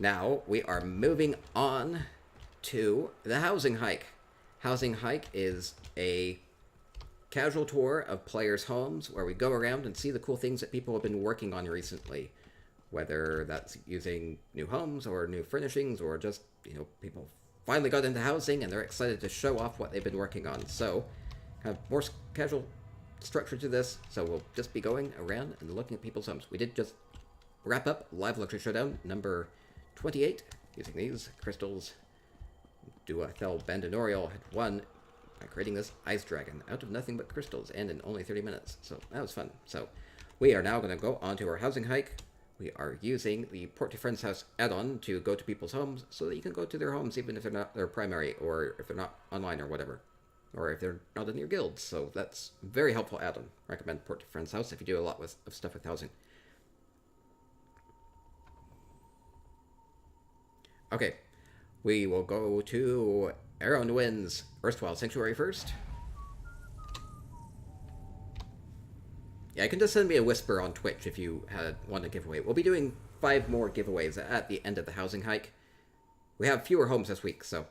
Now we are moving on to the Housing Hike. Housing Hike is a casual tour of players' homes where we go around and see the cool things that people have been working on recently. Whether that's using new homes or new furnishings or just, people finally got into housing and they're excited to show off what they've been working on. So, kind of more casual structure to this. So we'll just be going around and looking at people's homes. We did just wrap up Live Luxury Showdown number 28 using these crystals. Duathel Bandinorial had won by creating this ice dragon out of nothing but crystals and in only 30 minutes. So that was fun. So we are now going to go on to our housing hike. We are using the Port to Friends House add-on to go to people's homes so that you can go to their homes even if they're not their primary or if they're not online or whatever. Or if they're not in your guilds. So that's a very helpful add-on. Recommend Port to Friends House if you do a lot of stuff with housing. Okay, we will go to Arrowndwyn's Erstwhile Sanctuary first. Yeah, you can just send me a whisper on Twitch if you had one to give away. We'll be doing 5 more giveaways at the end of the housing hike. We have fewer homes this week, so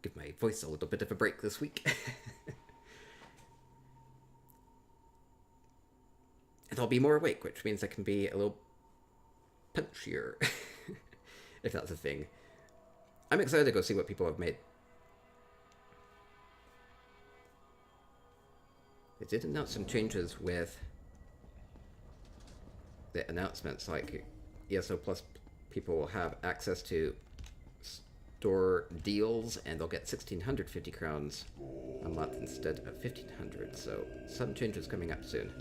give my voice a little bit of a break this week. And I'll be more awake, which means I can be a little punchier. If that's a thing. I'm excited to go see what people have made. They did announce some changes with the announcements, like ESO Plus people will have access to store deals and they'll get 1,650 crowns a month instead of 1,500. So some changes coming up soon.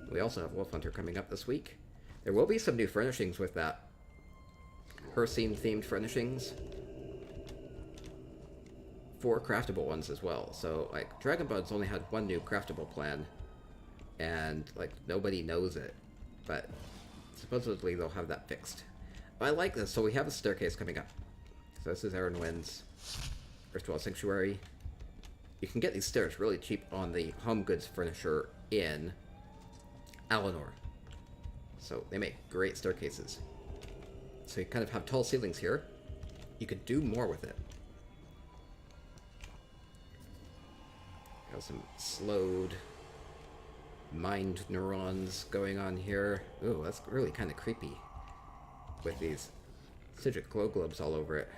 We also have Wolf Hunter coming up this week. There will be some new furnishings with that. Hircine-themed furnishings. 4 craftable ones as well. So, like, Dragonbuds only had 1 new craftable plan, and, like, nobody knows it. But supposedly they'll have that fixed. But I like this. So we have a staircase coming up. So this is Arrowndwyn's Erstwhile Sanctuary. You can get these stairs really cheap on the home goods furniture in Eleanor. So they make great staircases. So you kind of have tall ceilings here. You could do more with it. Got some slowed mind neurons going on here. Ooh, that's really kind of creepy. With these Sidric glow globes all over it.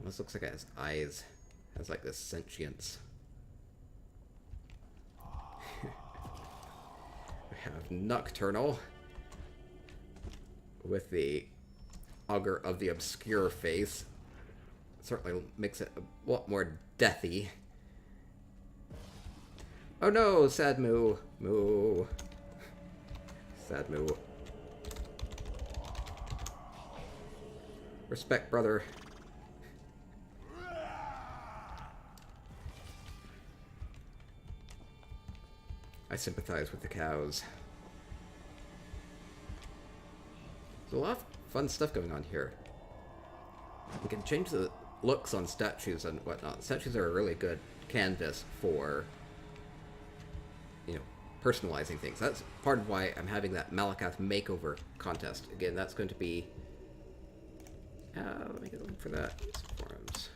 This looks like it has eyes. It has like this sentience. We have Nocturnal with the Augur of the Obscure face. Certainly makes it a lot more deathy. Oh no, sad moo. Moo. Sad moo. Respect, brother. I sympathize with the cows. There's a lot of fun stuff going on here. We can change the looks on statues and whatnot. Statues are a really good canvas for, personalizing things. That's part of why I'm having that Malacath Makeover contest. Again, that's going to be... let me get a link for that. Forums.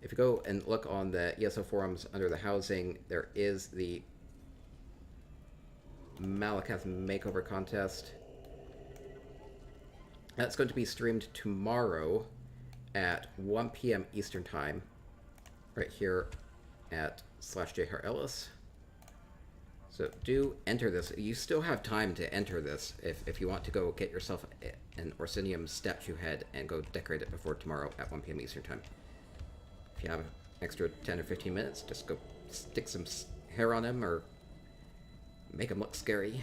If you go and look on the ESO forums under the housing, there is the Malacath Makeover contest. That's going to be streamed tomorrow at 1 p.m. Eastern Time, right here at /JHarEllis. So do enter this. You still have time to enter this if you want to go get yourself an Orsinium statue head and go decorate it before tomorrow at 1 p.m. Eastern Time. If you have an extra 10 or 15 minutes, just go stick some hair on him or make him look scary.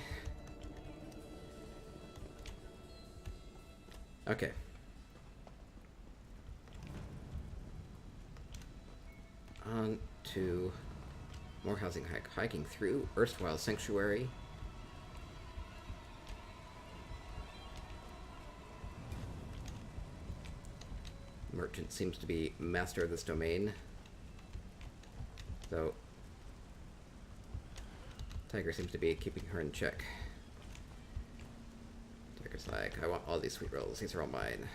Okay. On to more housing hike. Hiking through Erstwhile Sanctuary. Merchant seems to be master of this domain. So Tiger seems to be keeping her in check. Baker's like, I want all these sweet rolls. These are all mine.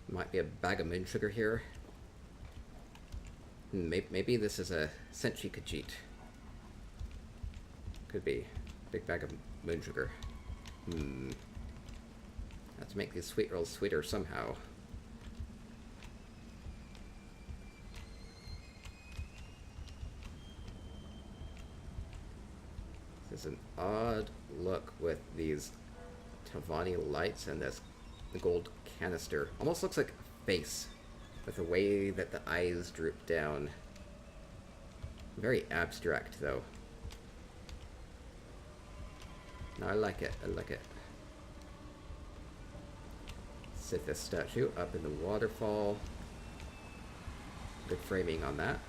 Might be a bag of moon sugar here. Maybe this is a Senshi Khajiit. Could be. Big bag of moon sugar. Have to make these sweet rolls sweeter somehow. There's an odd look with these Tavani lights and the gold canister. Almost looks like a face with the way that the eyes droop down. Very abstract, though. No, I like it. I like it. Sit this statue up in the waterfall. Good framing on that.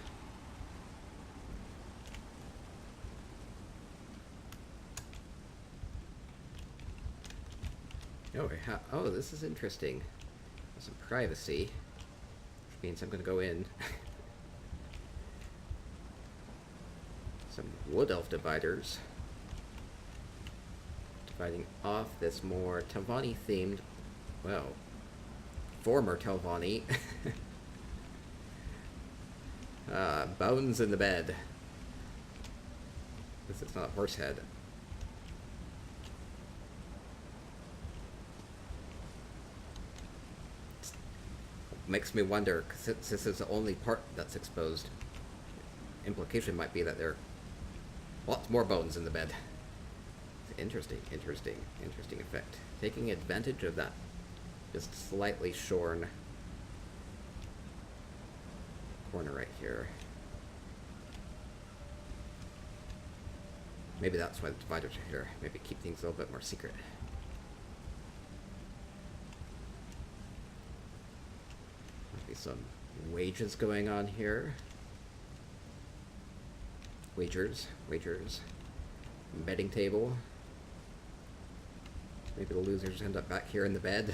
Oh, this is interesting. Some privacy, which means I'm going to go in. Some wood elf dividers. Dividing off this more Telvanni themed, well, former Telvanni. Bones in the bed. This is not a horse head. Makes me wonder, since this is the only part that's exposed, implication might be that there are lots more bones in the bed. Interesting effect. Taking advantage of that just slightly shorn corner right here. Maybe that's why the dividers are here. Maybe keep things a little bit more secret. Might be some wages going on here. Wagers. Betting table. Maybe the losers end up back here in the bed.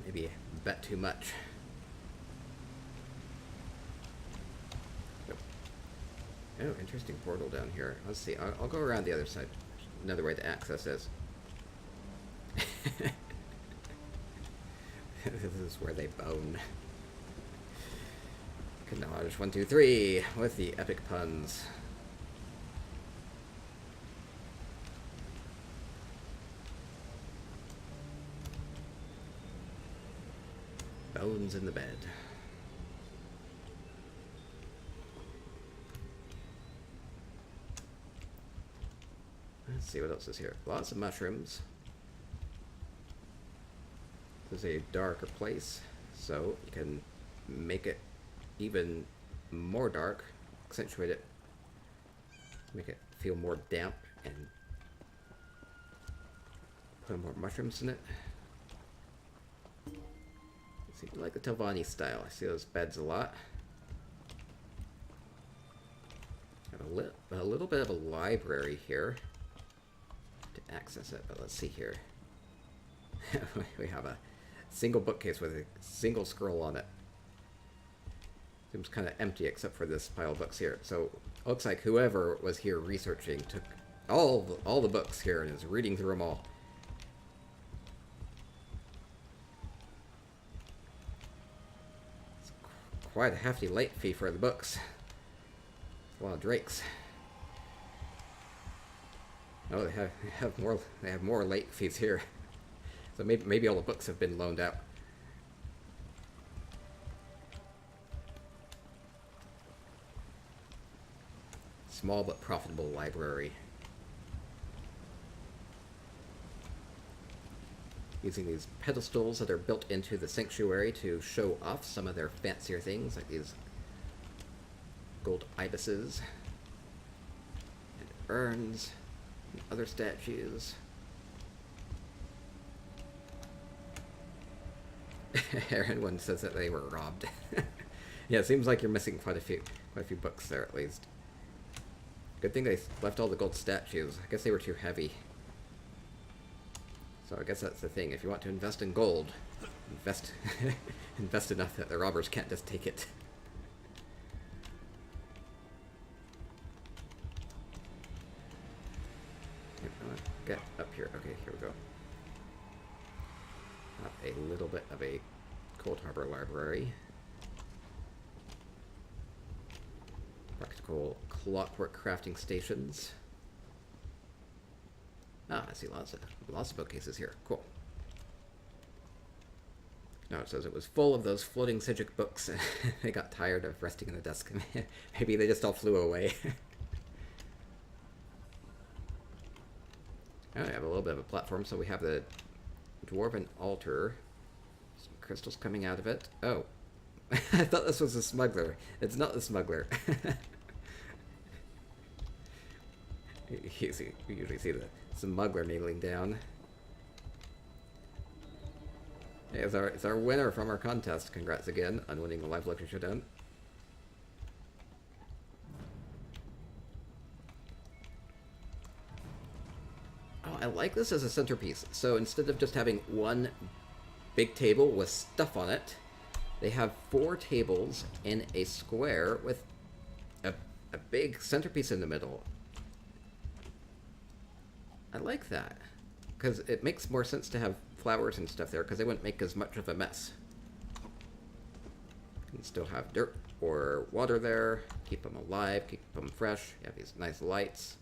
Maybe bet too much. Oh, interesting portal down here. Let's see. I'll go around the other side. Another way to access this. This is where they bone. Knowledge 1, 2, 3 with the epic puns. Bones in the bed. Let's see what else is here. Lots of mushrooms. This is a darker place, so you can make it even more dark, accentuate it, make it feel more damp, and put more mushrooms in it. See, I like the Telvanni style. I see those beds a lot. Have a little bit of a library here to access it, but let's see here. We have a single bookcase with a single scroll on it. Seems kind of empty except for this pile of books here. So it looks like whoever was here researching took all the books here and is reading through them all. It's quite a hefty late fee for the books. A lot of drakes. Oh, they have more late fees here. So maybe all the books have been loaned out. Small but profitable library. Using these pedestals that are built into the sanctuary to show off some of their fancier things, like these gold ibises and urns and other statues. Everyone says that they were robbed. Yeah, it seems like you're missing quite a few books there at least. Good thing they left all the gold statues. I guess they were too heavy. So I guess that's the thing. If you want to invest in gold, invest enough that the robbers can't just take it. get up here? Okay, here we go. Have a little bit of a Cold Harbor library. Practical clockwork crafting stations. Ah, I see lots of bookcases here. Cool. No, it says it was full of those floating Sijic books. They got tired of resting in the desk. Maybe they just all flew away. Oh, I have a little bit of a platform, so we have the Dwarven Altar. Some crystals coming out of it. Oh. I thought this was a smuggler. It's not the smuggler. You usually see the smuggler kneeling down. Hey, it's our winner from our contest. Congrats again on winning the live lecture showdown. Oh, I like this as a centerpiece. So instead of just having one big table with stuff on it, they have 4 tables in a square with a big centerpiece in the middle. I like that, because it makes more sense to have flowers and stuff there, because they wouldn't make as much of a mess. You can still have dirt or water there, keep them alive, keep them fresh. You have these nice lights.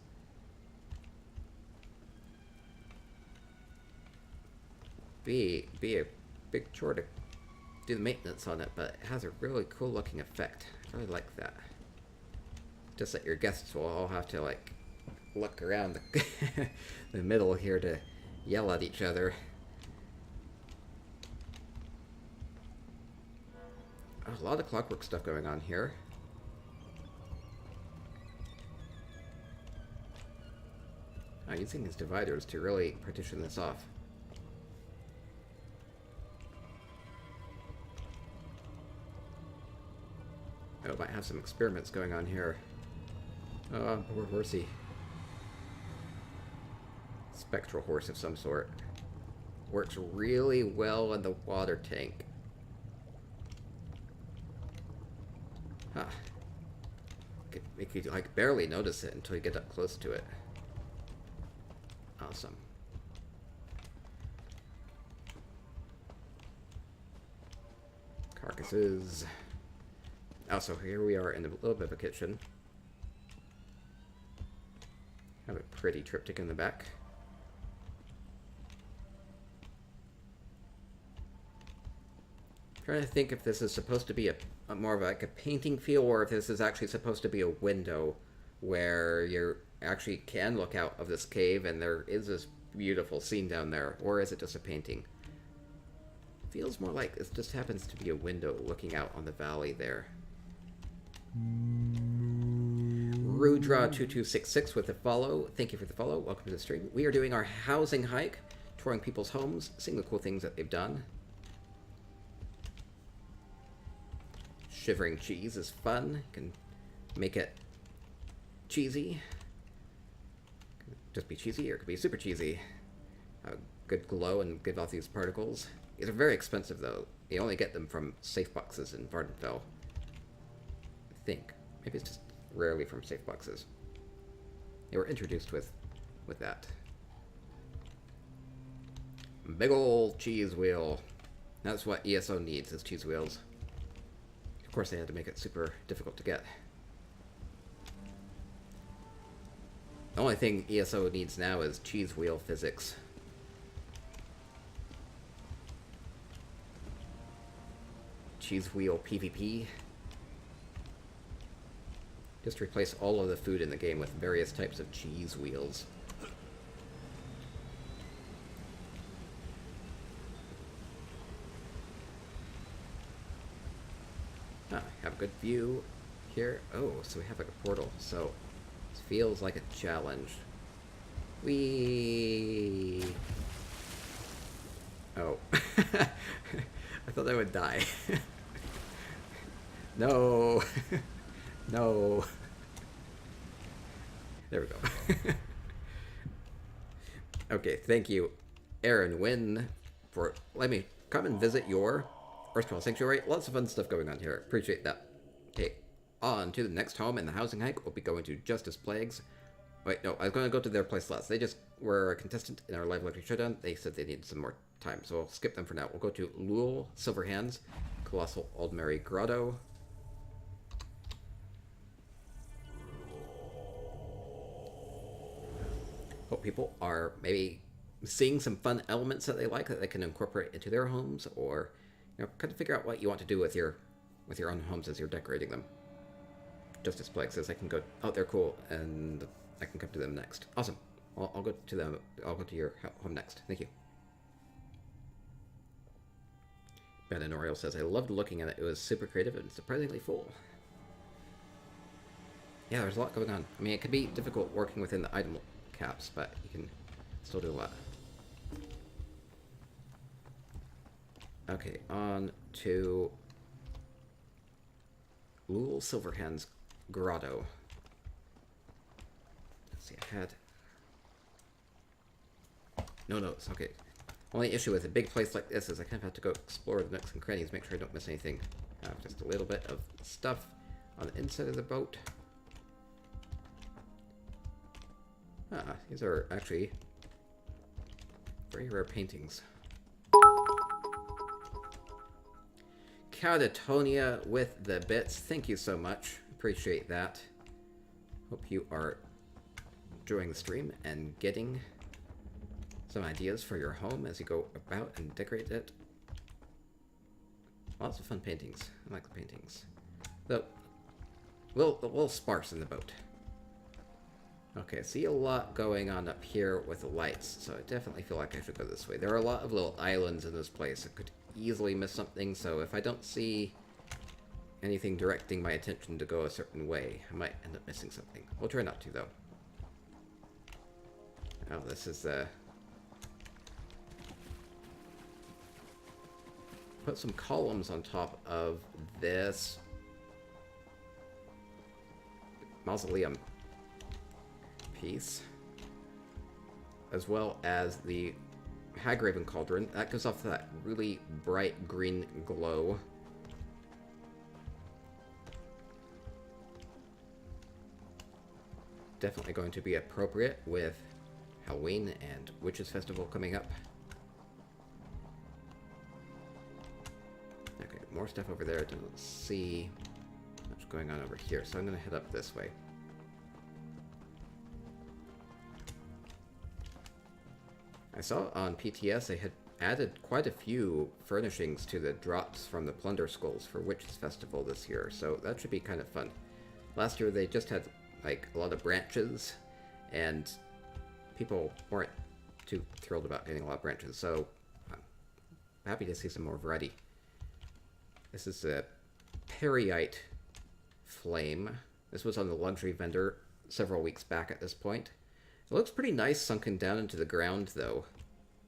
Be a big chore to do the maintenance on it, but it has a really cool looking effect. I really like that. Just that your guests will all have to like look around the middle here to yell at each other. A lot of clockwork stuff going on here. I'm using these dividers to really partition this off. Oh, might have some experiments going on here. Oh, poor horsey. Spectral horse of some sort. Works really well in the water tank. Huh. Could make you like barely notice it until you get up close to it. Awesome. Carcasses. Also, here we are in a little bit of a kitchen. Have a pretty triptych in the back. Trying to think if this is supposed to be a more of like a painting feel, or if this is actually supposed to be a window where you actually can look out of this cave and there is this beautiful scene down there, or is it just a painting? Feels more like it just happens to be a window looking out on the valley there. Rudra2266 with a follow. Thank you for the follow. Welcome to the stream. We are doing our housing hike, touring people's homes, seeing the cool things that they've done. Shivering cheese is fun. You can make it cheesy. It could just be cheesy, or it could be super cheesy. A good glow and give off these particles. These are very expensive though. You only get them from safe boxes in Vardenfell. I think. Maybe it's just rarely from safe boxes. They were introduced with that. Big ol' cheese wheel. That's what ESO needs, is cheese wheels. Of course, they had to make it super difficult to get. The only thing ESO needs now is cheese wheel physics. Cheese wheel PvP. Just replace all of the food in the game with various types of cheese wheels. Ah, have a good view here. Oh, so we have like a portal. So this feels like a challenge. Whee! Oh. I thought I would die. No. No. There we go. Okay, thank you, Aaron Wynn, for letting me come and visit your Earthfall Sanctuary. Lots of fun stuff going on here. Appreciate that. Okay, on to the next home in the housing hike. We'll be going to Justice Plagues. Wait, no, I was going to go to their place last. They just were a contestant in our live electric showdown. They said they needed some more time, so we'll skip them for now. We'll go to Lul Silverhands, Colossal Old Mary Grotto. Hope people are maybe seeing some fun elements that they like that they can incorporate into their homes, or kind of figure out what you want to do with your own homes as you're decorating them. Justice Plague says I can go. Oh, they're cool, and I can come to them next. Awesome. I'll go to them. I'll go to your home next. Thank you. Ben and Oriel says I loved looking at it. It was super creative and surprisingly full. Yeah, there's a lot going on. I mean, it can be difficult working within the item caps, but you can still do a lot. Okay, on to Lul Silverhand's Grotto. Let's see, I had... No notes, okay. Only issue with a big place like this is I kind of have to go explore the nooks and crannies, make sure I don't miss anything. Just a little bit of stuff on the inside of the boat. These are actually very rare paintings. Catatonia with the bits. Thank you so much. Appreciate that. Hope you are enjoying the stream and getting some ideas for your home as you go about and decorate it. Lots of fun paintings. I like the paintings. Though, a little sparse in the boat. Okay, I see a lot going on up here with the lights, so I definitely feel like I should go this way. There are a lot of little islands in this place. I could easily miss something, so if I don't see anything directing my attention to go a certain way, I might end up missing something. We'll try not to, though. Oh, this is put some columns on top of this mausoleum piece, as well as the Hagraven Cauldron. That gives off that really bright green glow. Definitely going to be appropriate with Halloween and Witches Festival coming up. Okay, more stuff over there. Don't see much going on over here, so I'm going to head up this way. I saw on PTS they had added quite a few furnishings to the drops from the Plunder Skulls for Witches Festival this year, so that should be kind of fun. Last year they just had like a lot of branches, and people weren't too thrilled about getting a lot of branches, so I'm happy to see some more variety. This is a Ight flame. This was on the luxury vendor several weeks back at this point. It looks pretty nice sunken down into the ground, though,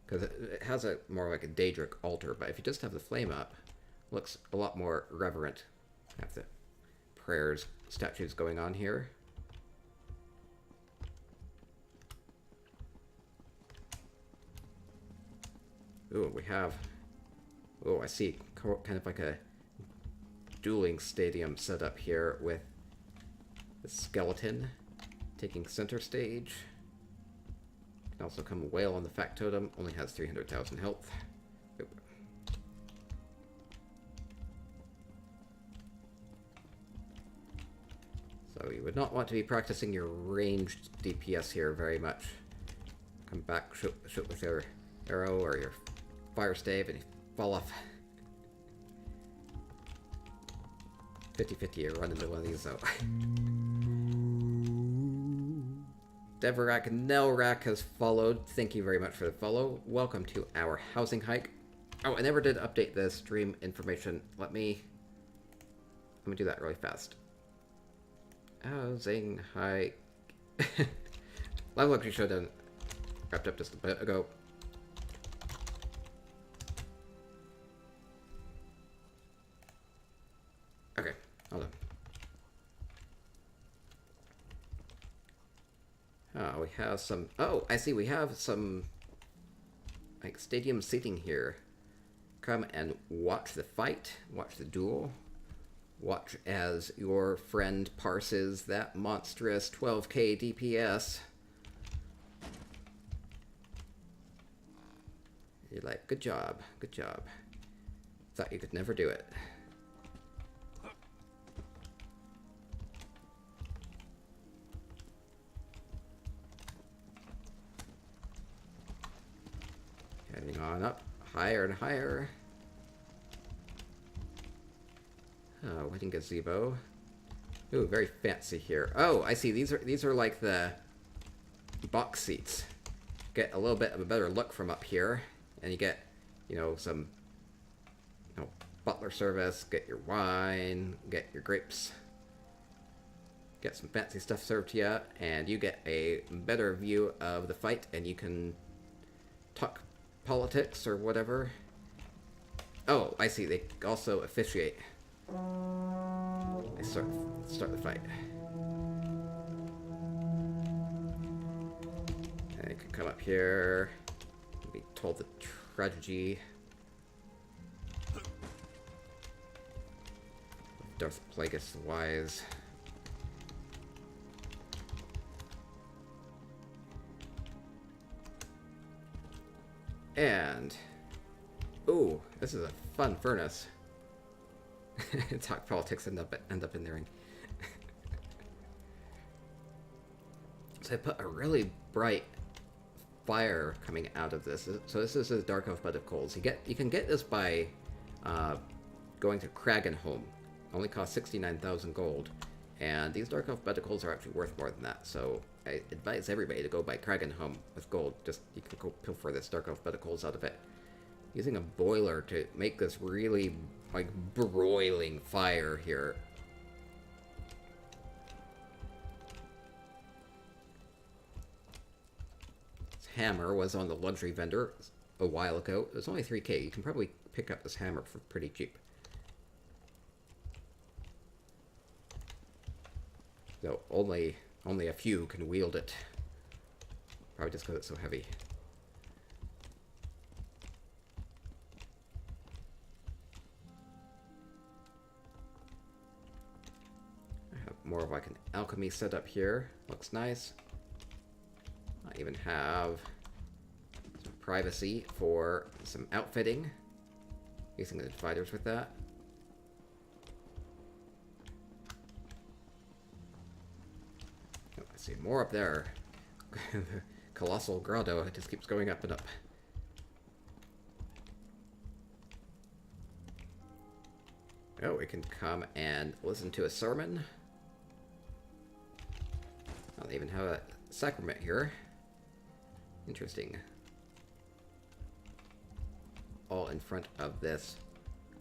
because it has a more like a Daedric altar, but if you just have the flame up, it looks a lot more reverent. Have the prayers statues going on here. Ooh, we have... Oh, I see kind of like a dueling stadium set up here with the skeleton taking center stage. Can also come a whale on the factotum, only has 300,000 health. Oop. So you would not want to be practicing your ranged DPS here very much. Come back, shoot with your arrow or your fire stave, and you fall off. 50-50, you run into one of these, though. Devorak Nelrak has followed. Thank you very much for the follow. Welcome to our housing hike. Oh, I never did update the stream information. Let me do that really fast. Housing hike. Live Luxury Showdown wrapped up just a bit ago. Okay, hold on. We have some... Oh, I see. We have some like stadium seating here. Come and watch the fight, watch the duel. Watch as your friend parses that monstrous 12k DPS. You're like, good job, good job. Thought you could never do it. Heading on up, higher and higher. Oh, wedding gazebo. Ooh, very fancy here. Oh, I see. These are like the box seats. Get a little bit of a better look from up here, and you get, you know, some, you know, butler service. Get your wine. Get your grapes. Get some fancy stuff served to you, and you get a better view of the fight, and you can talk politics or whatever. Oh, I see. They also officiate. They start the fight. And you can come up here and be told the tragedy of Darth Plagueis the Wise. And ooh, this is a fun furnace. Talk politics end up in the ring. So I put a really bright fire coming out of this. So this is a Dark Elf Bed of Coals. You can get this by going to Kragenholm. Only costs 69,000 gold, and these Dark Elf Bed of Coals are actually worth more than that. So I advise everybody to go by Kragenholm with gold. Just you can go pilfer this Dark Elf Bed of Coals out of it. Using a boiler to make this really, like, broiling fire here. This hammer was on the luxury vendor a while ago. It was only 3k. You can probably pick up this hammer for pretty cheap. So only a few can wield it. Probably just because it's so heavy. More of like an alchemy setup here. Looks nice. I even have some privacy for some outfitting. Using the dividers with that. Oh, I see more up there. The colossal grotto, it just keeps going up and up. Oh, we can come and listen to a sermon. They even have a sacrament here. Interesting. All in front of this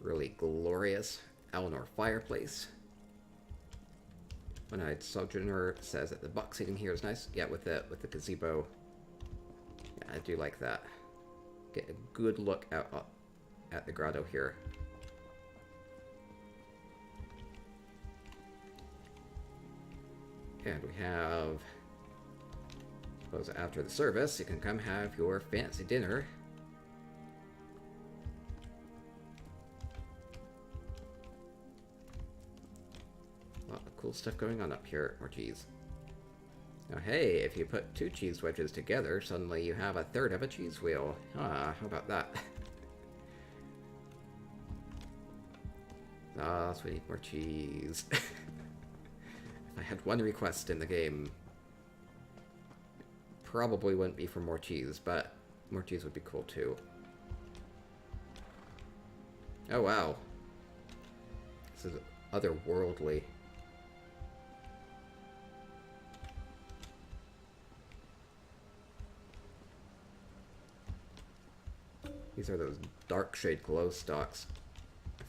really glorious Eleanor fireplace. One-eyed sojourner says that the box seating here is nice. Yeah, with the gazebo. Yeah, I do like that. Get a good look out at the grotto here. And we have, I suppose after the service, you can come have your fancy dinner. A lot of cool stuff going on up here. More cheese. Now, hey, if you put 2 cheese wedges together, suddenly you have a third of a cheese wheel. Ah, how about that? Ah, so we need more cheese. I had one request in the game. Probably wouldn't be for more cheese, but more cheese would be cool too. Oh wow. This is otherworldly. These are those dark shade glow stalks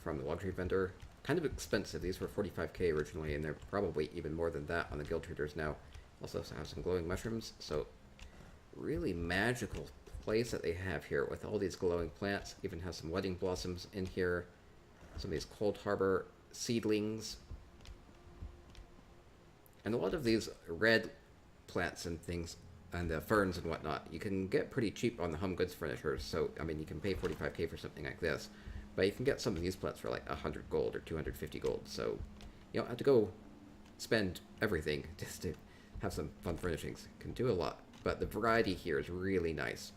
from the luxury vendor. Kind of expensive. These were 45k originally, and they're probably even more than that on the guild traders now. Also have some glowing mushrooms, so really magical place that they have here with all these glowing plants. Even has some wedding blossoms in here. Some of these Cold Harbor seedlings. And a lot of these red plants and things, and the ferns and whatnot, you can get pretty cheap on the home goods furnishers. So, I mean, you can pay 45k for something like this. But you can get some of these plants for like 100 gold or 250 gold, so you don't have to go spend everything just to have some fun furnishings. Can do a lot, but the variety here is really nice.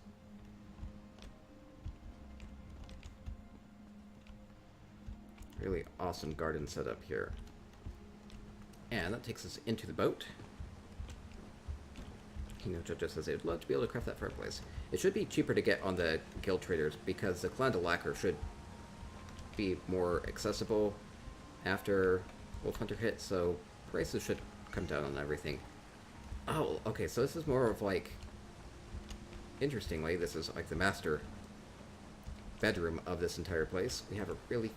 Really awesome garden setup here. And that takes us into the boat. King of Judges says they'd love to be able to craft that fireplace. It should be cheaper to get on the guild traders because the Clan de Lacquer should be more accessible after Wolf Hunter hits, so prices should come down on everything. Oh, okay, so this is more of like, interestingly, this is like the master bedroom of this entire place. We have a really,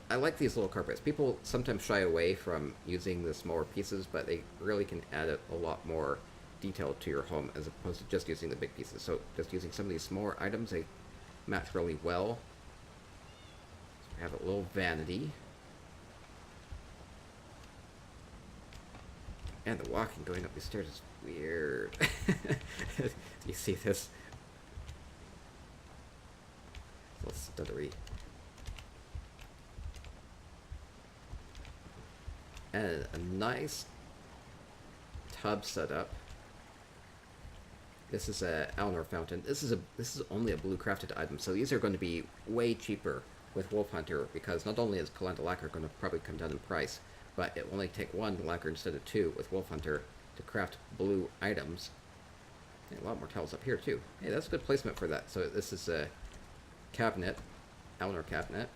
I like these little carpets. People sometimes shy away from using the smaller pieces, but they really can add a lot more detail to your home as opposed to just using the big pieces. So just using some of these smaller items, they match really well. So we have a little vanity. And the walking going up these stairs is weird. You see this? A little stuttery. And a nice tub setup. This is a Eleanor Fountain. This is only a blue crafted item, so these are going to be way cheaper with Wolf Hunter because not only is Clan de Lacquer going to probably come down in price, but it will only take one lacquer instead of two with Wolf Hunter to craft blue items. And a lot more tiles up here too. Hey, that's a good placement for that. So this is a cabinet, Eleanor cabinet.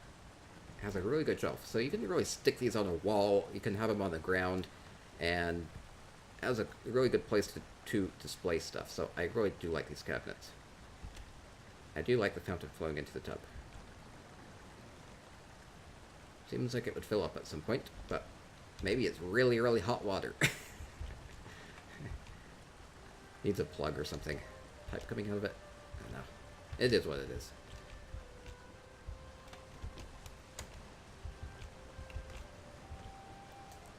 It has a really good shelf. So you can really stick these on a wall. You can have them on the ground, and it has a really good place to display stuff. So I really do like these cabinets. I do like the fountain flowing into the tub. Seems like it would fill up at some point, but maybe it's really, really hot water. Needs a plug or something. Pipe coming out of it? I don't know. It is what it is.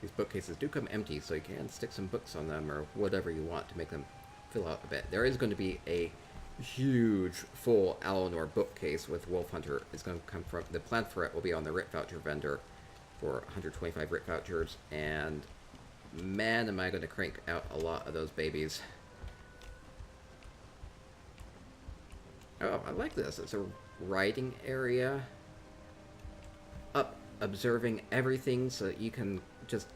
These bookcases do come empty, so you can stick some books on them or whatever you want to make them fill out a bit. There is going to be a huge full Eleanor bookcase with Wolf Hunter. It's going to come from, the plan for it will be on the Writ Voucher vendor for 125 Writ Vouchers, and man, am I going to crank out a lot of those babies. Oh, I like this. It's a writing area. Up, observing everything so that you can just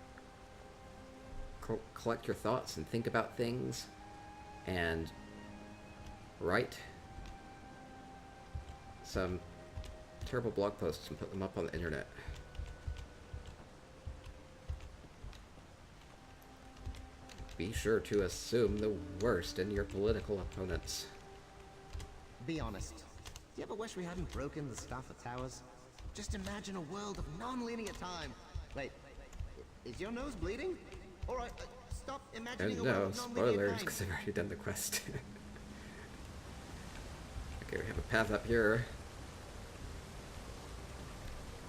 collect your thoughts and think about things and write some terrible blog posts and put them up on the internet. Be sure to assume the worst in your political opponents. Be honest. Do you ever wish we hadn't broken the Staffa Towers? Just imagine a world of non-linear time. Wait, is your nose bleeding? Alright, stop imagining a world of non-linear spoilers, time. because I've already done the quest. Okay, we have a path up here.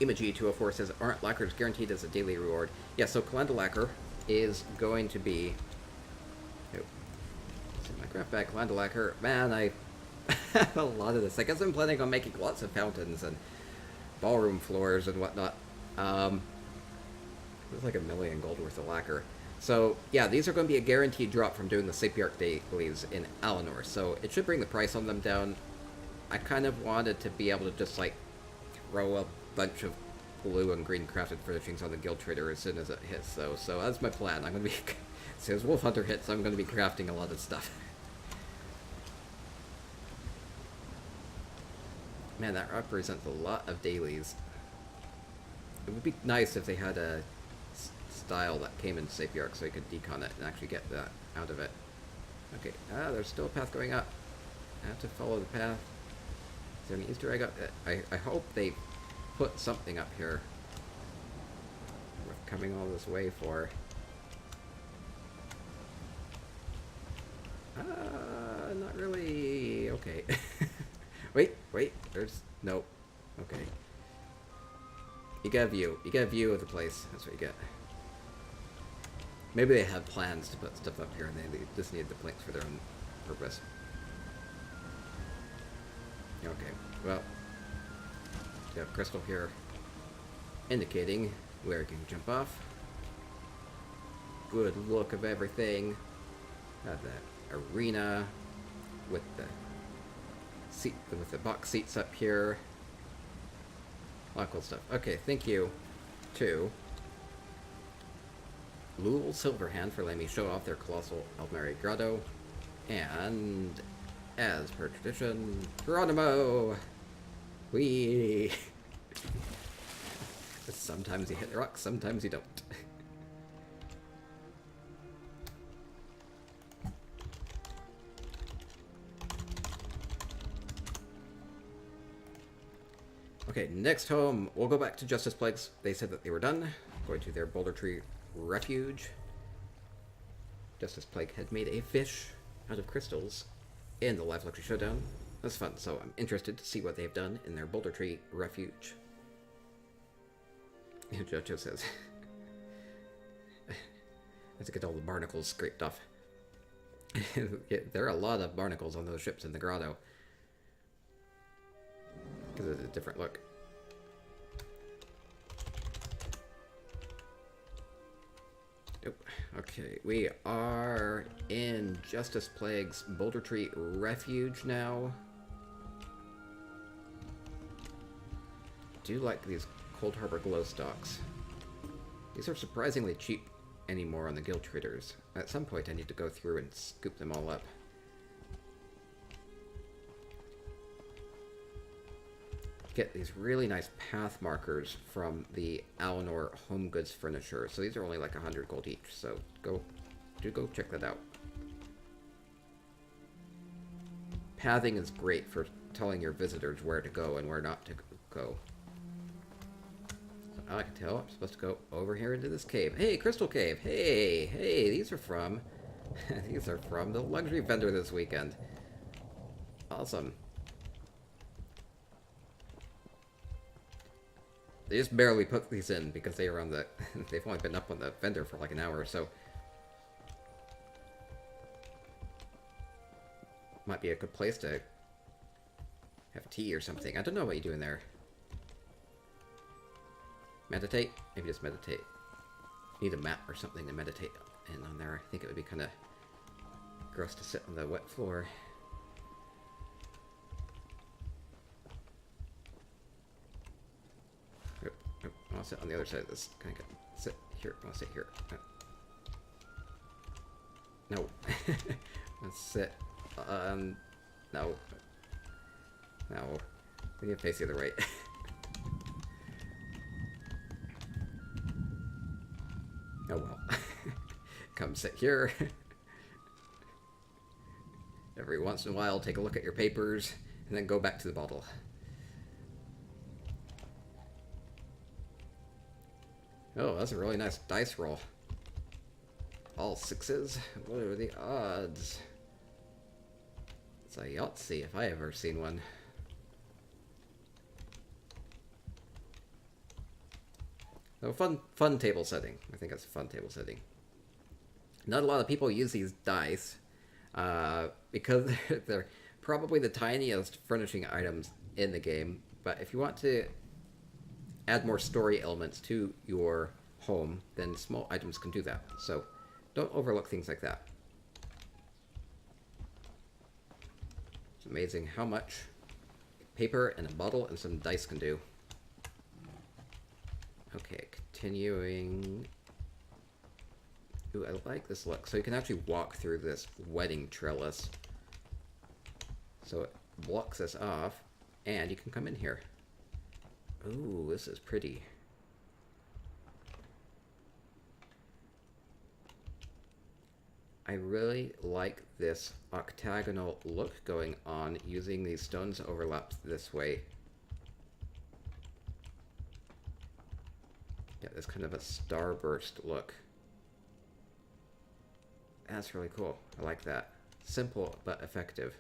Imagi204 says, aren't lacquers guaranteed as a daily reward? Yeah, so Clan de Lacquer is going to be... Oh, it's in my craft bag. Clan de Lacquer. Man, I have a lot of this. I guess I'm planning on making lots of fountains and ballroom floors and whatnot. There's like 1 million gold worth of lacquer. So, yeah, these are going to be a guaranteed drop from doing the Sapiarch dailies in Eleanor, so it should bring the price on them down. I kind of wanted to be able to just, like, throw a bunch of blue and green crafted furnishings on the guild trader as soon as it hits, though. So that's my plan. I'm going to be... as soon as Wolf Hunter hits, I'm going to be crafting a lot of stuff. Man, that represents a lot of dailies. It would be nice if they had a style that came in Sapiarch so you could decon it and actually get that out of it. Okay, there's still a path going up. I have to follow the path. Is there an Easter egg up? I hope they put something up here worth coming all this way for. Not really. Okay. Wait, there's... Nope. Okay. You get a view. You get a view of the place. That's what you get. Maybe they had plans to put stuff up here and they just needed the planks for their own purpose. Okay, well... We have crystal here indicating where you can jump off. Good look of everything. Have the arena with the seat, with the box seats up here. A lot of cool stuff. Okay, thank you to Lul Silverhand for letting me show off their colossal Almeri grotto. And as per tradition, Geronimo! Whee! Sometimes you hit the rock, sometimes you don't. Okay, next home, we'll go back to Justice Plagues. They said that they were done. Going to their Boulder Tree Refuge. Justice Plague had made a fish out of crystals in the Live Luxury Showdown. That's fun, so I'm interested to see what they've done in their Boulder Tree Refuge. Jojo says, I have to get all the barnacles scraped off. There are a lot of barnacles on those ships in the grotto. Because it's a different look. Nope. Okay, we are in Justice Plague's Boulder Tree Refuge now. Do like these Cold Harbor glow stalks. These are surprisingly cheap anymore on the guild traders. At some point I need to go through and scoop them all up. Get these really nice path markers from the Eleanor Home Goods Furniture. So these are only like 100 gold each, so go check that out. Pathing is great for telling your visitors where to go and where not to go. So I can tell I'm supposed to go over here into this cave. Hey, Crystal Cave! Hey, these are from these are from the luxury vendor this weekend. Awesome. They just barely put these in because they were on the they've only been up on the vendor for like an hour or so. Might be a good place to have tea or something. I don't know what you do in there. Meditate? Maybe just meditate. Need a mat or something to meditate in on there. I think it would be kind of gross to sit on the wet floor. I'll sit on the other side of this. Can I get sit here? I'll sit here. No. Let's sit. No. No. We need to face the other way. Oh well. Come sit here. Every once in a while, take a look at your papers, and then go back to the bottle. Oh, that's a really nice dice roll. All sixes? What are the odds? It's a Yahtzee if I ever seen one. So fun table setting. I think that's a fun table setting. Not a lot of people use these dice because they're probably the tiniest furnishing items in the game. But if you want to add more story elements to your home, then small items can do that. So don't overlook things like that. It's amazing how much paper and a bottle and some dice can do. Okay, continuing. Ooh, I like this look. So you can actually walk through this wedding trellis. So it blocks this off, and you can come in here. Ooh, this is pretty. I really like this octagonal look going on using these stones overlaps this way. Yeah, this kind of a starburst look. That's really cool. I like that. Simple but effective.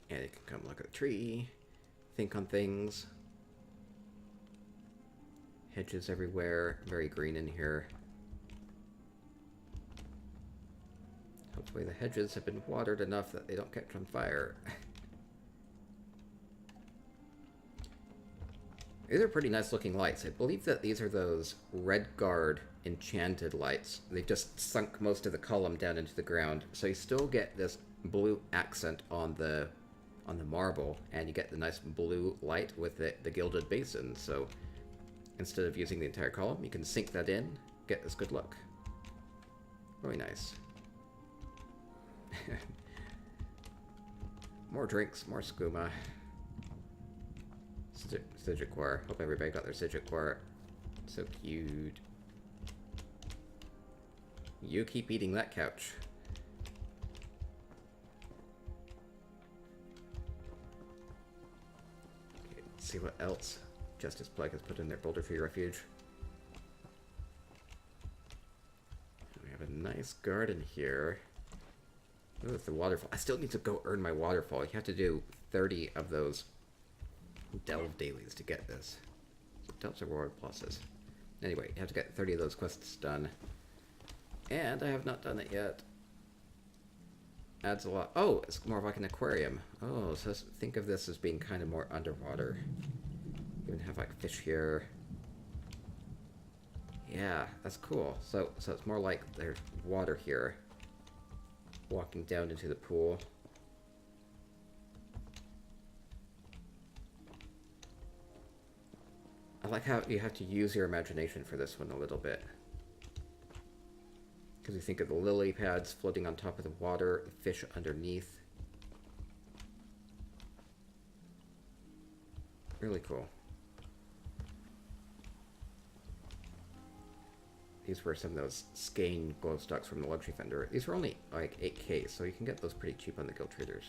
And you can come look at the tree, think on things. Hedges everywhere, very green in here. Hopefully the hedges have been watered enough that they don't catch on fire. These are pretty nice looking lights. I believe that these are those Red Guard enchanted lights. They just sunk most of the column down into the ground, so you still get this blue accent on the marble, and you get the nice blue light with the gilded basin. So instead of using the entire column, you can sink that in, get this good look. Really nice. More drinks, more skooma. Sigilquar. Hope everybody got their Sigilquar. So cute. You keep eating that couch. Okay, let's see what else Justice Plague has put in their Boulder Free Refuge. We have a nice garden here. Oh, it's the waterfall. I still need to go earn my waterfall. You have to do 30 of those delve dailies to get this. Delves are reward pluses. Anyway, you have to get 30 of those quests done. And I have not done it yet. Adds a lot. Oh, it's more of like an aquarium. Oh, so think of this as being kind of more underwater. You even have like fish here. Yeah, that's cool. So it's more like there's water here. Walking down into the pool. I like how you have to use your imagination for this one a little bit. Because you think of the lily pads floating on top of the water, the fish underneath. Really cool. These were some of those skein glow sticks from the luxury vendor. These were only like 8k, so you can get those pretty cheap on the guild traders.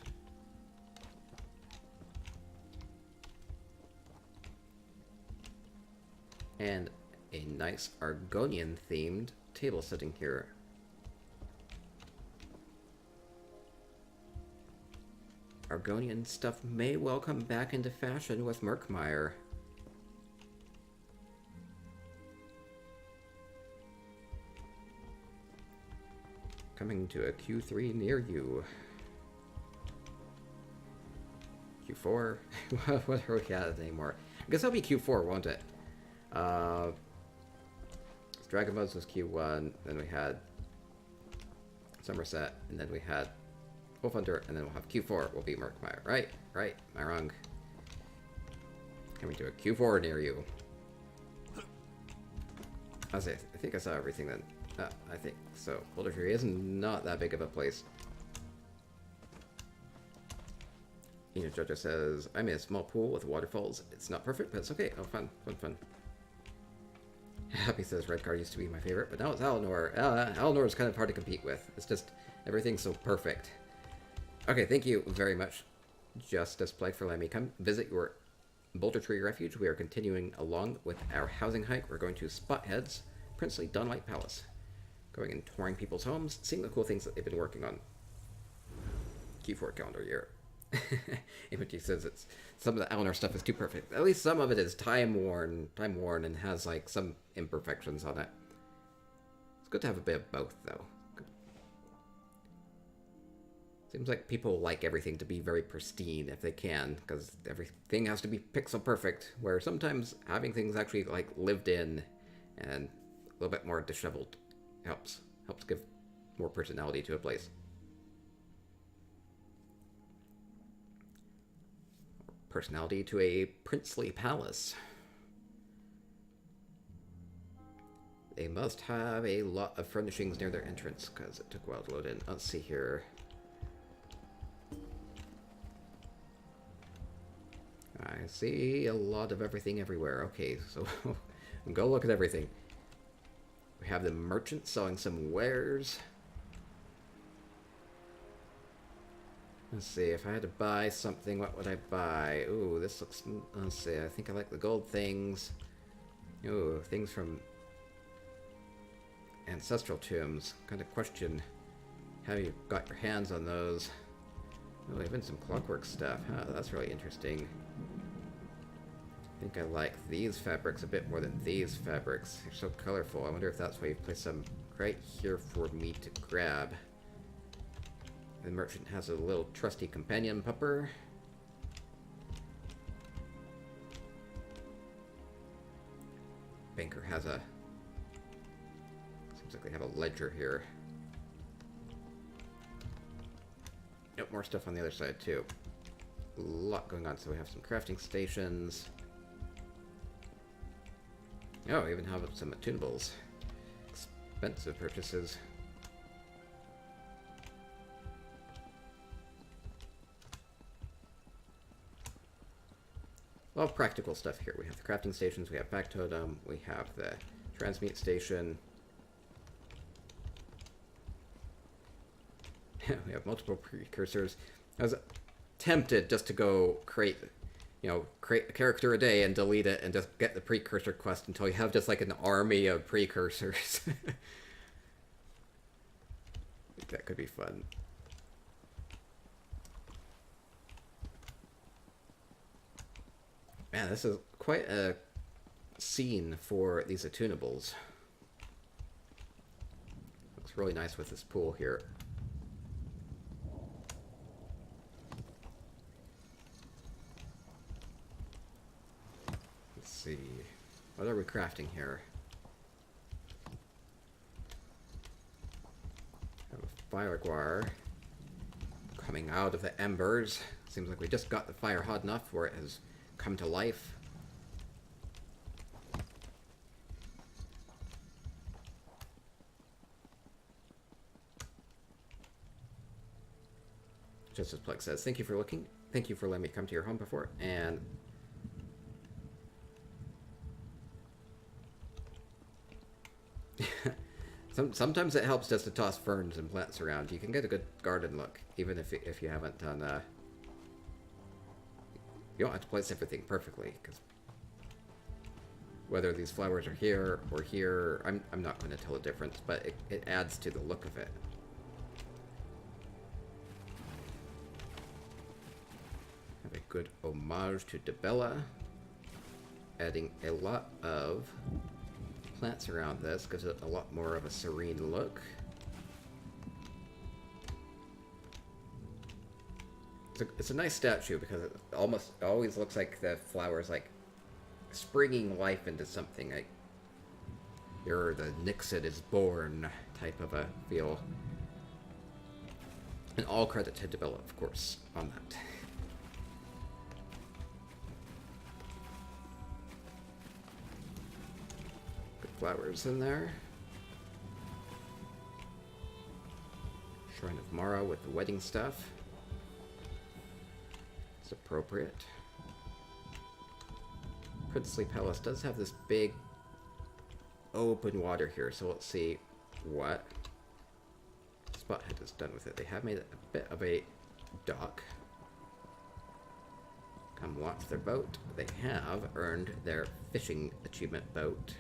And a nice Argonian themed table sitting here. Argonian stuff may well come back into fashion with Murkmire. Coming to a Q3 near you. Q4? What are we at anymore? I guess that'll be Q4, won't it? Dragon Bones was Q1, then we had Somerset, and then we had Wolf Hunter, and then we'll have Q4 will be Murkmire. Right, am I wrong? Coming to a Q4 near you. I think I saw everything then. I think so. Boulder Fury is not that big of a place. Jojo says, I'm in a small pool with waterfalls. It's not perfect, but it's okay. Oh, fun. Happy says Redguard used to be my favorite, but now it's Eleanor. Eleanor is kind of hard to compete with. It's just, everything's so perfect. Okay, thank you very much, Justice Plague, for letting me come visit your Boulder Tree Refuge. We are continuing along with our housing hike. We're going to Spothead's Princely Dunlight Palace. Going and touring people's homes, seeing the cool things that they've been working on. Q4 calendar year. Imagy says it's some of the Eleanor stuff is too perfect. At least some of it is time worn and has like some imperfections on it. It's good to have a bit of both though. Seems like people like everything to be very pristine if they can, because everything has to be pixel perfect, where sometimes having things actually like lived in and a little bit more disheveled helps give more personality to a place. Personality to a princely palace. They must have a lot of furnishings near their entrance, because it took a while to load in. Let's see here. I see a lot of everything everywhere. Okay, so go look at everything. We have the merchant selling some wares. Let's see, if I had to buy something, what would I buy? Ooh, this looks... Let's see, I think I like the gold things. Ooh, things from ancestral tombs. Kind of question how you got your hands on those. Oh, even some clockwork stuff. Huh, that's really interesting. I think I like these fabrics a bit more than these fabrics. They're so colorful. I wonder if that's why you placed some right here for me to grab. The merchant has a little trusty companion pupper. Banker has a... Seems like they have a ledger here. Yep, more stuff on the other side too. A lot going on. So we have some crafting stations. Oh, we even have some attunables. Expensive purchases. A lot of practical stuff here. We have the crafting stations, we have Factotum, we have the transmute station. We have multiple precursors. I was tempted just to go create a character a day and delete it and just get the precursor quest until you have just like an army of precursors. I think that could be fun. Man, this is quite a scene for these attunables. Looks really nice with this pool here. Let's see. What are we crafting here? Have a fire guar coming out of the embers. Seems like we just got the fire hot enough where it has come to life. Just as Plug says, thank you for looking. Thank you for letting me come to your home before. And sometimes it helps just to toss ferns and plants around. You can get a good garden look, even if you haven't done. You don't have to place everything perfectly, because whether these flowers are here or here, I'm not going to tell the difference, but it adds to the look of it. Have a good homage to Debella, adding a lot of plants around this, gives it a lot more of a serene look. It's a nice statue because it almost always looks like the flowers like springing life into something. Like you're the Nixon is born type of a feel. And all credit to Debella, of course, on that. Good flowers in there. Shrine of Mara with the wedding stuff. Appropriate. Princely Palace does have this big open water here, so let's see what Spothead has done with it. They have made it a bit of a dock. Come watch their boat. They have earned their fishing achievement boat.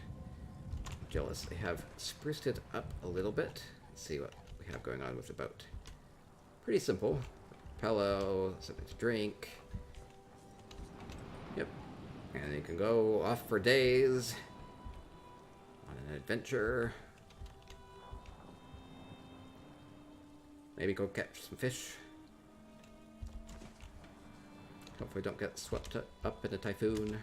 I'm jealous. They have spruced it up a little bit. Let's see what we have going on with the boat. Pretty simple. Pillow, something to drink. Yep. And you can go off for days on an adventure. Maybe go catch some fish. Hopefully don't get swept up in a typhoon.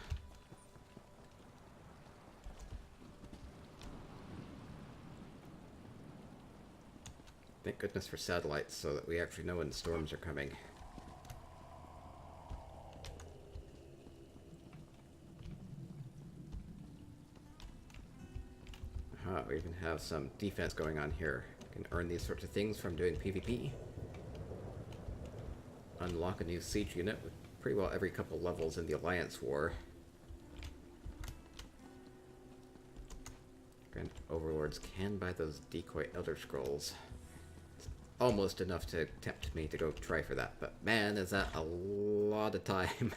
Thank goodness for satellites so that we actually know when storms are coming. We even have some defense going on here. You can earn these sorts of things from doing PvP. Unlock a new siege unit with pretty well every couple levels in the Alliance War. Grand Overlords can buy those decoy Elder Scrolls. Almost enough to tempt me to go try for that, but man, is that a lot of time.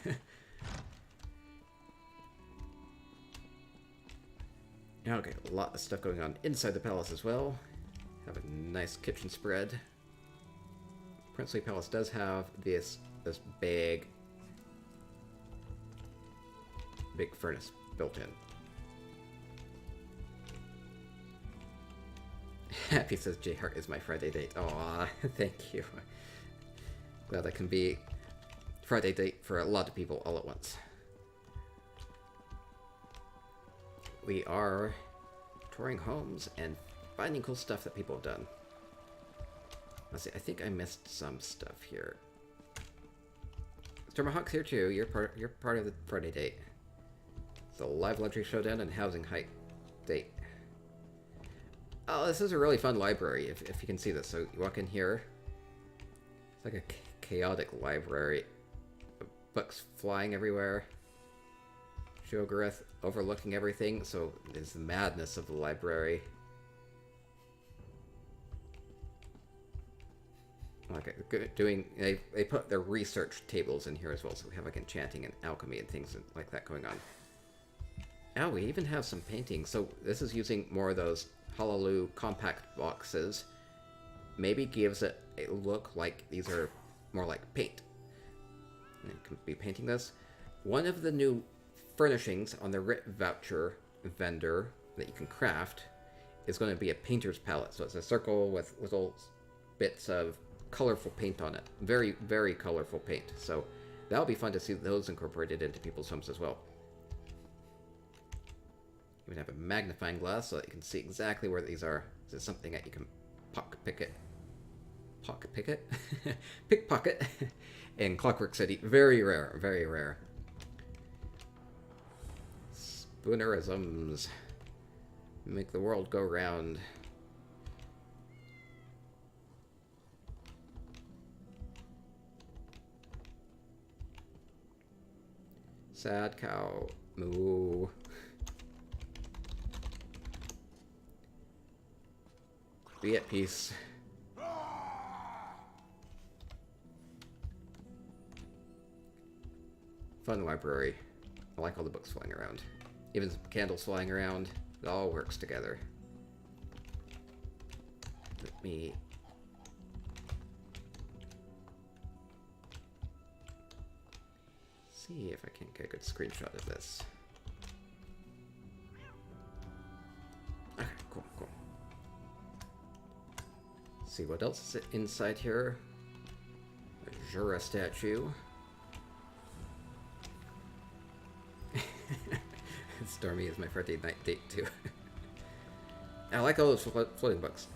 Okay, a lot of stuff going on inside the palace as well. Have a nice kitchen spread. Princely Palace does have this big furnace built in. Happy says J Heart is my Friday date. Aw, thank you. Glad I can be Friday date for a lot of people all at once. We are touring homes and finding cool stuff that people have done. Let's see, I think I missed some stuff here. Stormahawk's here too. You're part of the Friday date. It's a live luxury showdown and housing hike date. Oh, this is a really fun library, if you can see this. So you walk in here. It's like a chaotic library. Books flying everywhere. Shoggoth overlooking everything, so there's the madness of the library. Okay, they put their research tables in here as well, so we have like enchanting and alchemy and things like that going on. Oh, we even have some painting. So this is using more of those Hallelujah compact boxes. Maybe gives it a look like these are more like paint. And can be painting this. One of the new furnishings on the RIT voucher vendor that you can craft is going to be a painter's palette. So it's a circle with little bits of colorful paint on it. Very, very colorful paint. So that'll be fun to see those incorporated into people's homes as well. You would have a magnifying glass so that you can see exactly where these are. This is something that you can pickpocket pickpocket in Clockwork City. Very rare, very rare. Spoonerisms make the world go round. Sad cow. Moo. Be at peace. Fun library. I like all the books flying around. Even some candles flying around. It all works together. Let me... see if I can get a good screenshot of this. Okay, cool, cool. See what else is inside here. A Jura statue. Stormy is my Friday night date too. I like all those floating books.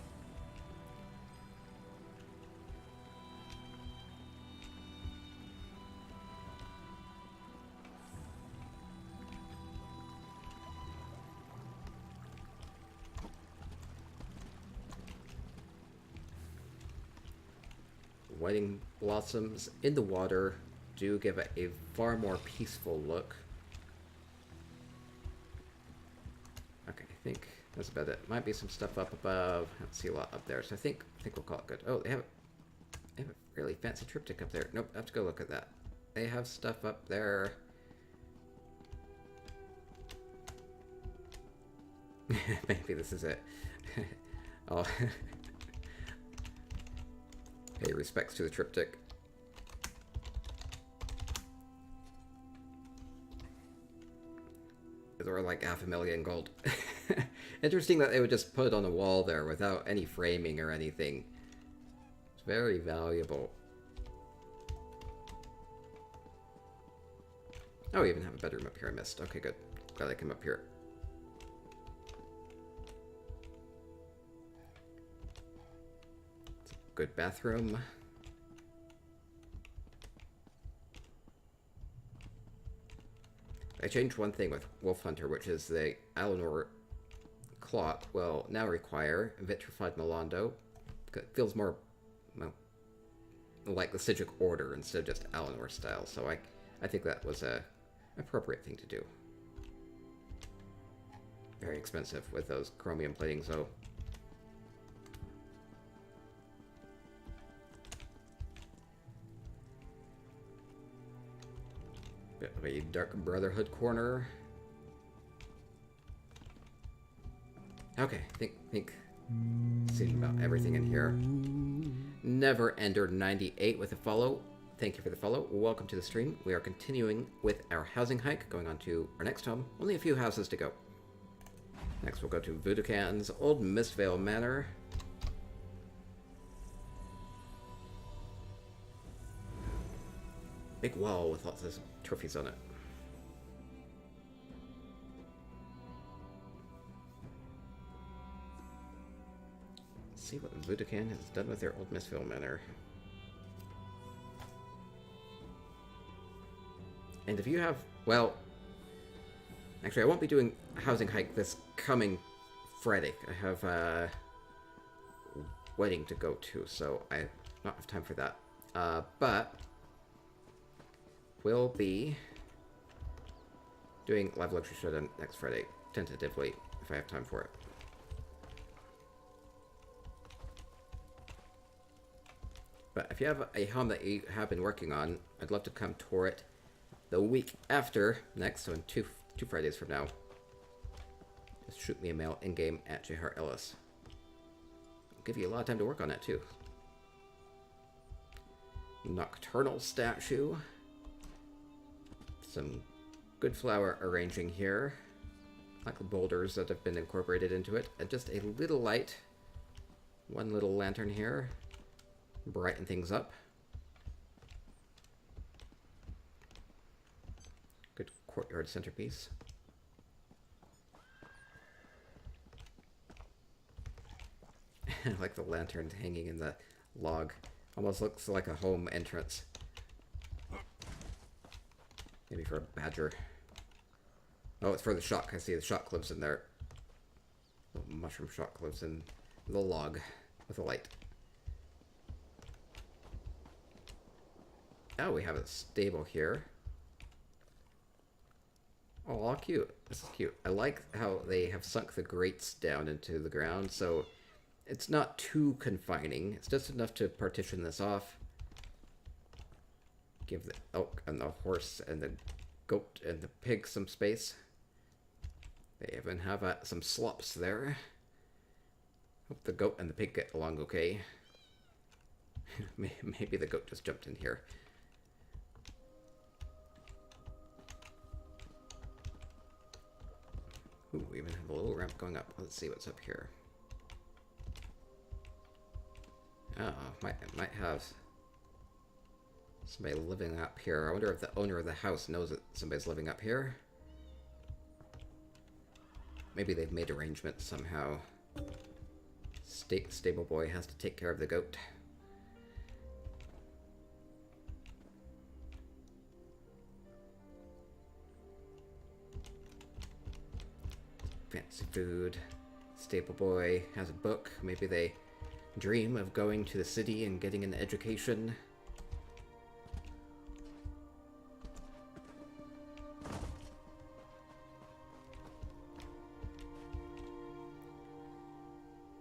Wedding blossoms in the water do give it a far more peaceful look. Okay, I think that's about it. Might be some stuff up above. I don't see a lot up there, so I think we'll call it good. Oh, they have a really fancy triptych up there. Nope, I have to go look at that. They have stuff up there. Maybe this is it. Oh. Pay respects to the triptych. Or like 500,000 gold. Interesting that they would just put it on the wall there without any framing or anything. It's very valuable. Oh, we even have a bedroom up here I missed. Okay, good. Glad I came up here. It's a good bathroom. I changed one thing with Wolf Hunter, which is the Eleanor clock will now require vitrified Melondo. It feels more, well, like the Sigic Order instead of just Eleanor style. So I think that was a appropriate thing to do. Very expensive with those chromium platings, though. Bit of a Dark Brotherhood corner. Okay, think seen about everything in here. Never Ender 98 with a follow. Thank you for the follow. Welcome to the stream. We are continuing with our housing hike, going on to our next home. Only a few houses to go. Next we'll go to Voodoo Can's Old Mistvale Manor. Big wall with lots of trophies on it. Let's see what Budokan has done with their old Mistville Manor. And if you have, well, actually I won't be doing Housing Hike this coming Friday. I have a wedding to go to, so I don't have time for that. But we'll be doing Live Luxury Showdown next Friday, tentatively, if I have time for it. But if you have a home that you have been working on, I'd love to come tour it the week after next, so in two Fridays from now. Just shoot me a mail in-game at jhartellis. I'll give you a lot of time to work on that too. Nocturnal Statue. Some good flower arranging here. Like the boulders that have been incorporated into it. And just a little light. One little lantern here. Brighten things up. Good courtyard centerpiece. I like the lantern hanging in the log. Almost looks like a home entrance. Maybe for a badger. Oh, it's for the shock. I see the shock lives in there. Little mushroom shock lives in the log with a light. Oh, we have a stable here. Oh, cute. This is cute. I like how they have sunk the grates down into the ground, so it's not too confining. It's just enough to partition this off. Give the elk and the horse and the goat and the pig some space. They even have some slops there. Hope the goat and the pig get along okay. Maybe the goat just jumped in here. Ooh, we even have a little ramp going up. Let's see what's up here. Oh, might have somebody living up here. I wonder if the owner of the house knows that somebody's living up here. Maybe they've made arrangements somehow. Stable boy has to take care of the goat. Fancy food. Stable boy has a book. Maybe they dream of going to the city and getting an education.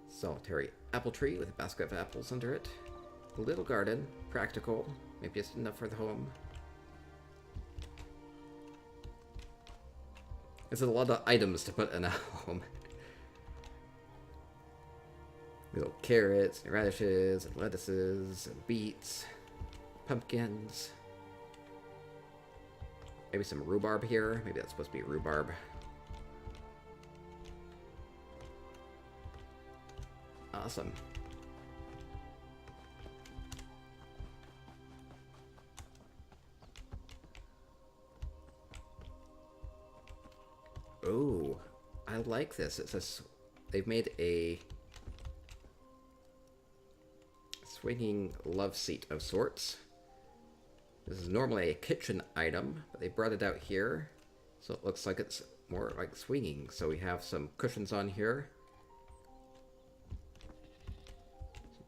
Solitary apple tree with a basket of apples under it. A little garden, practical, maybe just enough for the home. There's a lot of items to put in a home. Little carrots, and radishes, and lettuces, and beets, pumpkins. Maybe some rhubarb here. Maybe that's supposed to be rhubarb. Awesome. Oh, I like this. It says they've made a swinging love seat of sorts. This is normally a kitchen item, but they brought it out here, so it looks like it's more like swinging. So we have some cushions on here.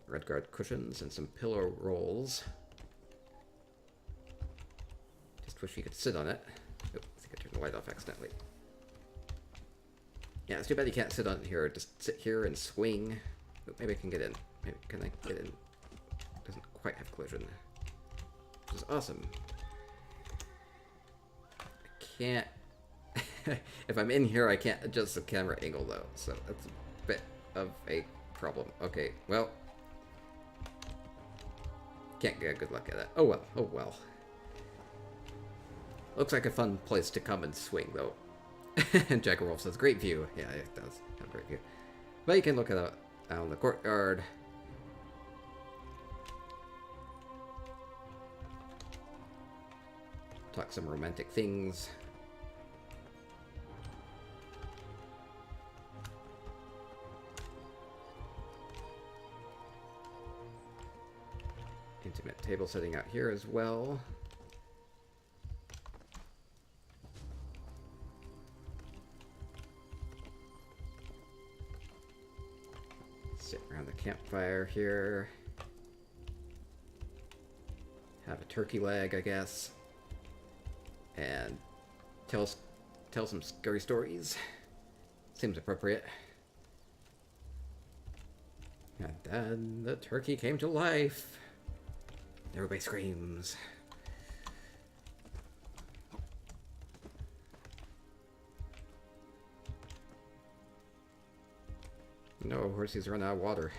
Some red guard cushions and some pillow rolls. Just wish you could sit on it. Oh, I think I turned the light off accidentally. Yeah, it's too bad you can't sit on here. Just sit here and swing. Oh, maybe I can get in. Maybe, can I get in? Doesn't quite have collision. Which is awesome. I can't... if I'm in here, I can't adjust the camera angle, though. So that's a bit of a problem. Okay, well... Can't get a good look at it. Oh well, oh well. Looks like a fun place to come and swing, though. And Jack Wolf says, great view. Yeah, it does have a great view. But you can look at it out in the courtyard. collect some romantic things. Intimate table setting out here as well. Sit around the campfire here. Have a turkey leg, I guess. And tell some scary stories. Seems appropriate. And then the turkey came to life. Everybody screams. No, horses run out of water.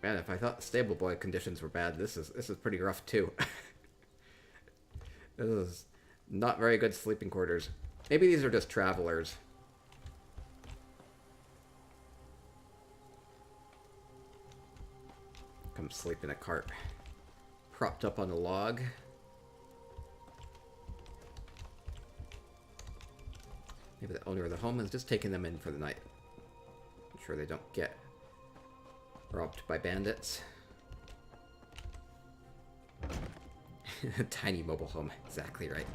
Man, if I thought the stable boy conditions were bad, this is pretty rough too. This is not very good sleeping quarters. Maybe these are just travelers. Come sleep in a cart, propped up on a log. Maybe the owner of the home has just taken them in for the night. I'm sure they don't get robbed by bandits. Tiny mobile home, exactly right.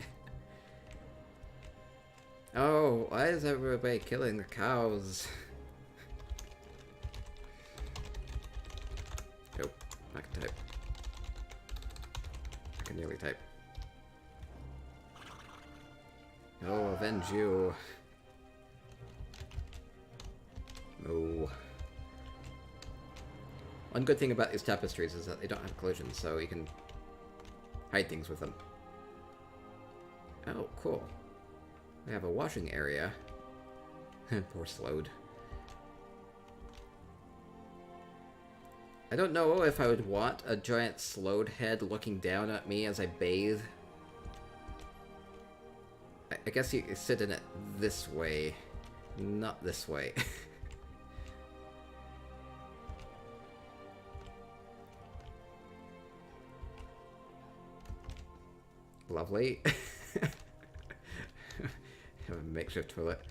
Oh, why is everybody killing the cows? Nope, I can type. I can nearly type. Oh, avenge you. No. One good thing about these tapestries is that they don't have collisions, so you can hide things with them. Oh, cool. We have a washing area. Poor Slode. I don't know if I would want a giant Slode head looking down at me as I bathe. I guess you sit in it this way, not this way. Lovely. Have a makeshift toilet,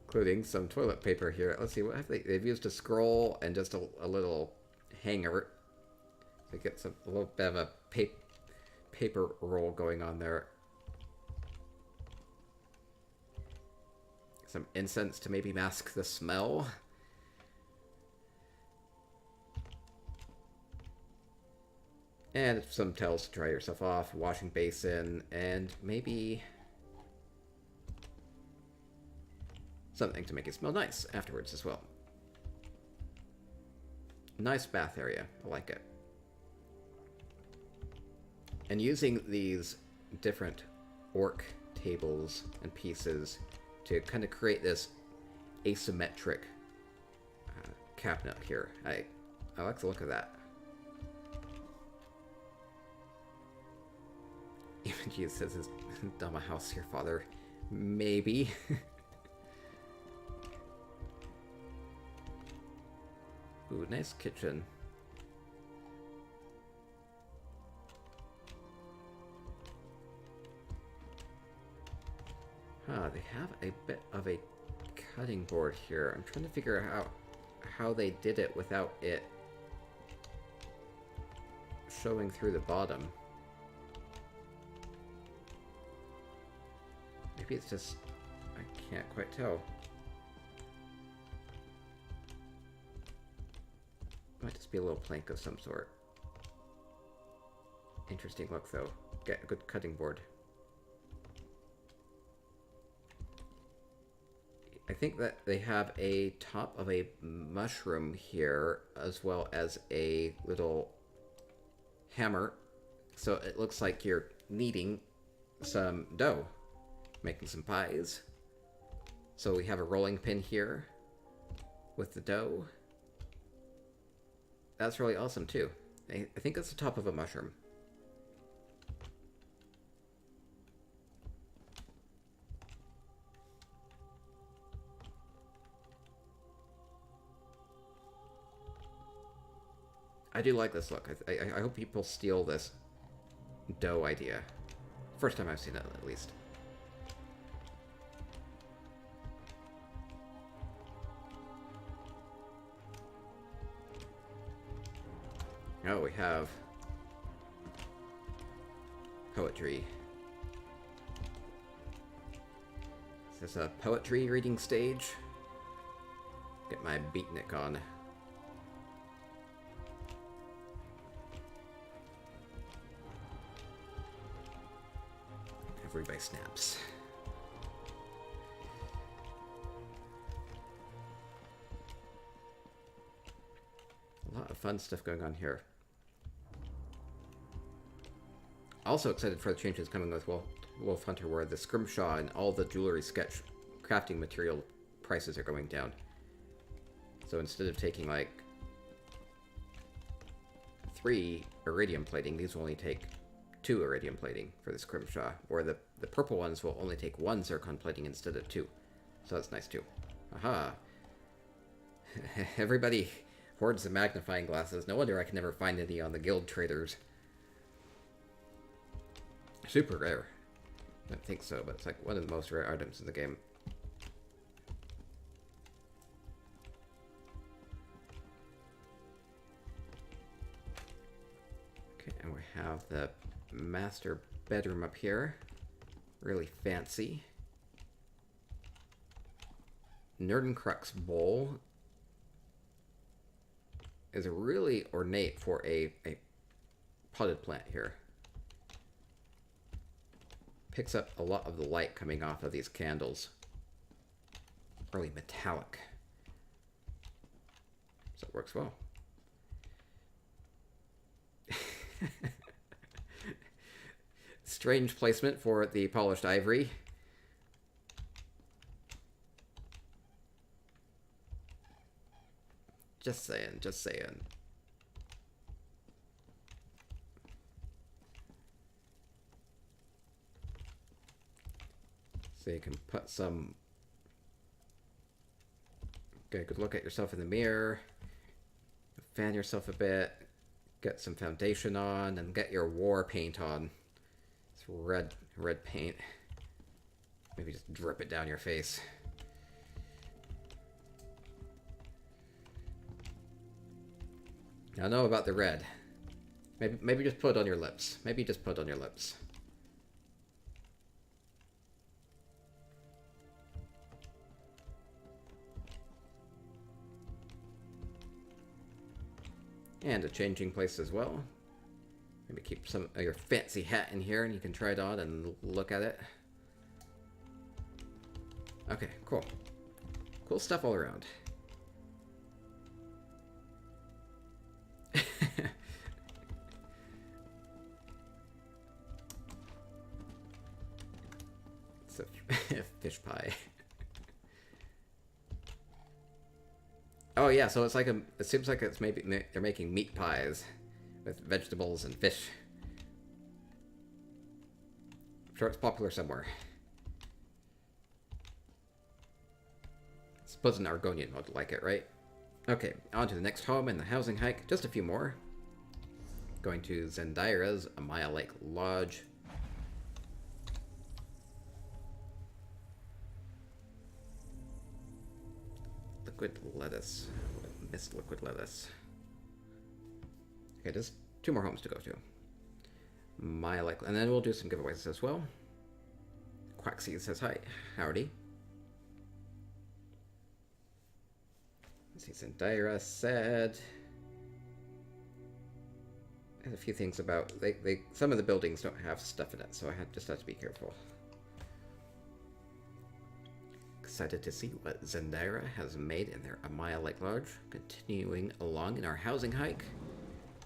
including some toilet paper here. Let's see, what have they've used a scroll and just a little hanger. So it gets a little bit of a paper roll going on there. Some incense to maybe mask the smell. And some towels to dry yourself off, washing basin, and maybe something to make it smell nice afterwards as well. Nice bath area. I like it. And using these different orc tables and pieces to kind of create this asymmetric cabinet here. I like the look of that. Even Jesus says, "Is dumb a house here, Father?" Maybe. Ooh, nice kitchen. Huh, they have a bit of a cutting board here. I'm trying to figure out how they did it without it showing through the bottom. Maybe it's just, I can't quite tell. Might just be a little plank of some sort. Interesting look though. Get a good cutting board. I think that they have a top of a mushroom here, as well as a little hammer. So it looks like you're kneading some dough, making some pies. So we have a rolling pin here with the dough. That's really awesome too. I think that's the top of a mushroom. I do like this look. I hope people steal this dough idea. First time I've seen it, at least. Oh, we have poetry. Is this a poetry reading stage? Get my beatnik on. Everybody snaps. A lot of fun stuff going on here. Also excited for the changes coming with Wolf Hunter, where the scrimshaw and all the jewelry sketch crafting material prices are going down. So instead of taking like 3 iridium plating, these will only take 2 iridium plating for the scrimshaw, or the purple ones will only take 1 zircon plating instead of 2. So that's nice too. Aha! Everybody hoards the magnifying glasses. No wonder I can never find any on the guild traders. Super rare. I don't think so, but it's like one of the most rare items in the game. Okay, and we have the master bedroom up here. Really fancy. Nerdencrux bowl is really ornate for a potted plant here. Picks up a lot of the light coming off of these candles. Really metallic. So it works well. Strange placement for the polished ivory. Just saying, just saying. So you can put some... Get a good look at yourself in the mirror. Fan yourself a bit. Get some foundation on and get your war paint on. It's red paint. Maybe just drip it down your face. I don't know about the red. Maybe just put it on your lips. Maybe just put it on your lips. And a changing place as well. Maybe keep some of your fancy hat in here and you can try it on and look at it. Okay, cool. Cool stuff all around. It's a fish pie. Oh yeah, so it's like it seems like it's maybe they're making meat pies with vegetables and fish. I'm sure it's popular somewhere. I suppose an Argonian would like it, right? Okay, on to the next home in the housing hike. Just a few more. Going to Zendaira's Amaya Lake Lodge. Liquid lettuce. Missed liquid lettuce. Okay, just 2 more homes to go to. Maya Lake, and then we'll do some giveaways as well. Quackseed says hi. Howdy. Let's see, Zendaira said... There's a few things about... some of the buildings don't have stuff in it, so I just have to be careful. Excited to see what Zendaira has made in their Amaya Lake Lodge. Continuing along in our housing hike.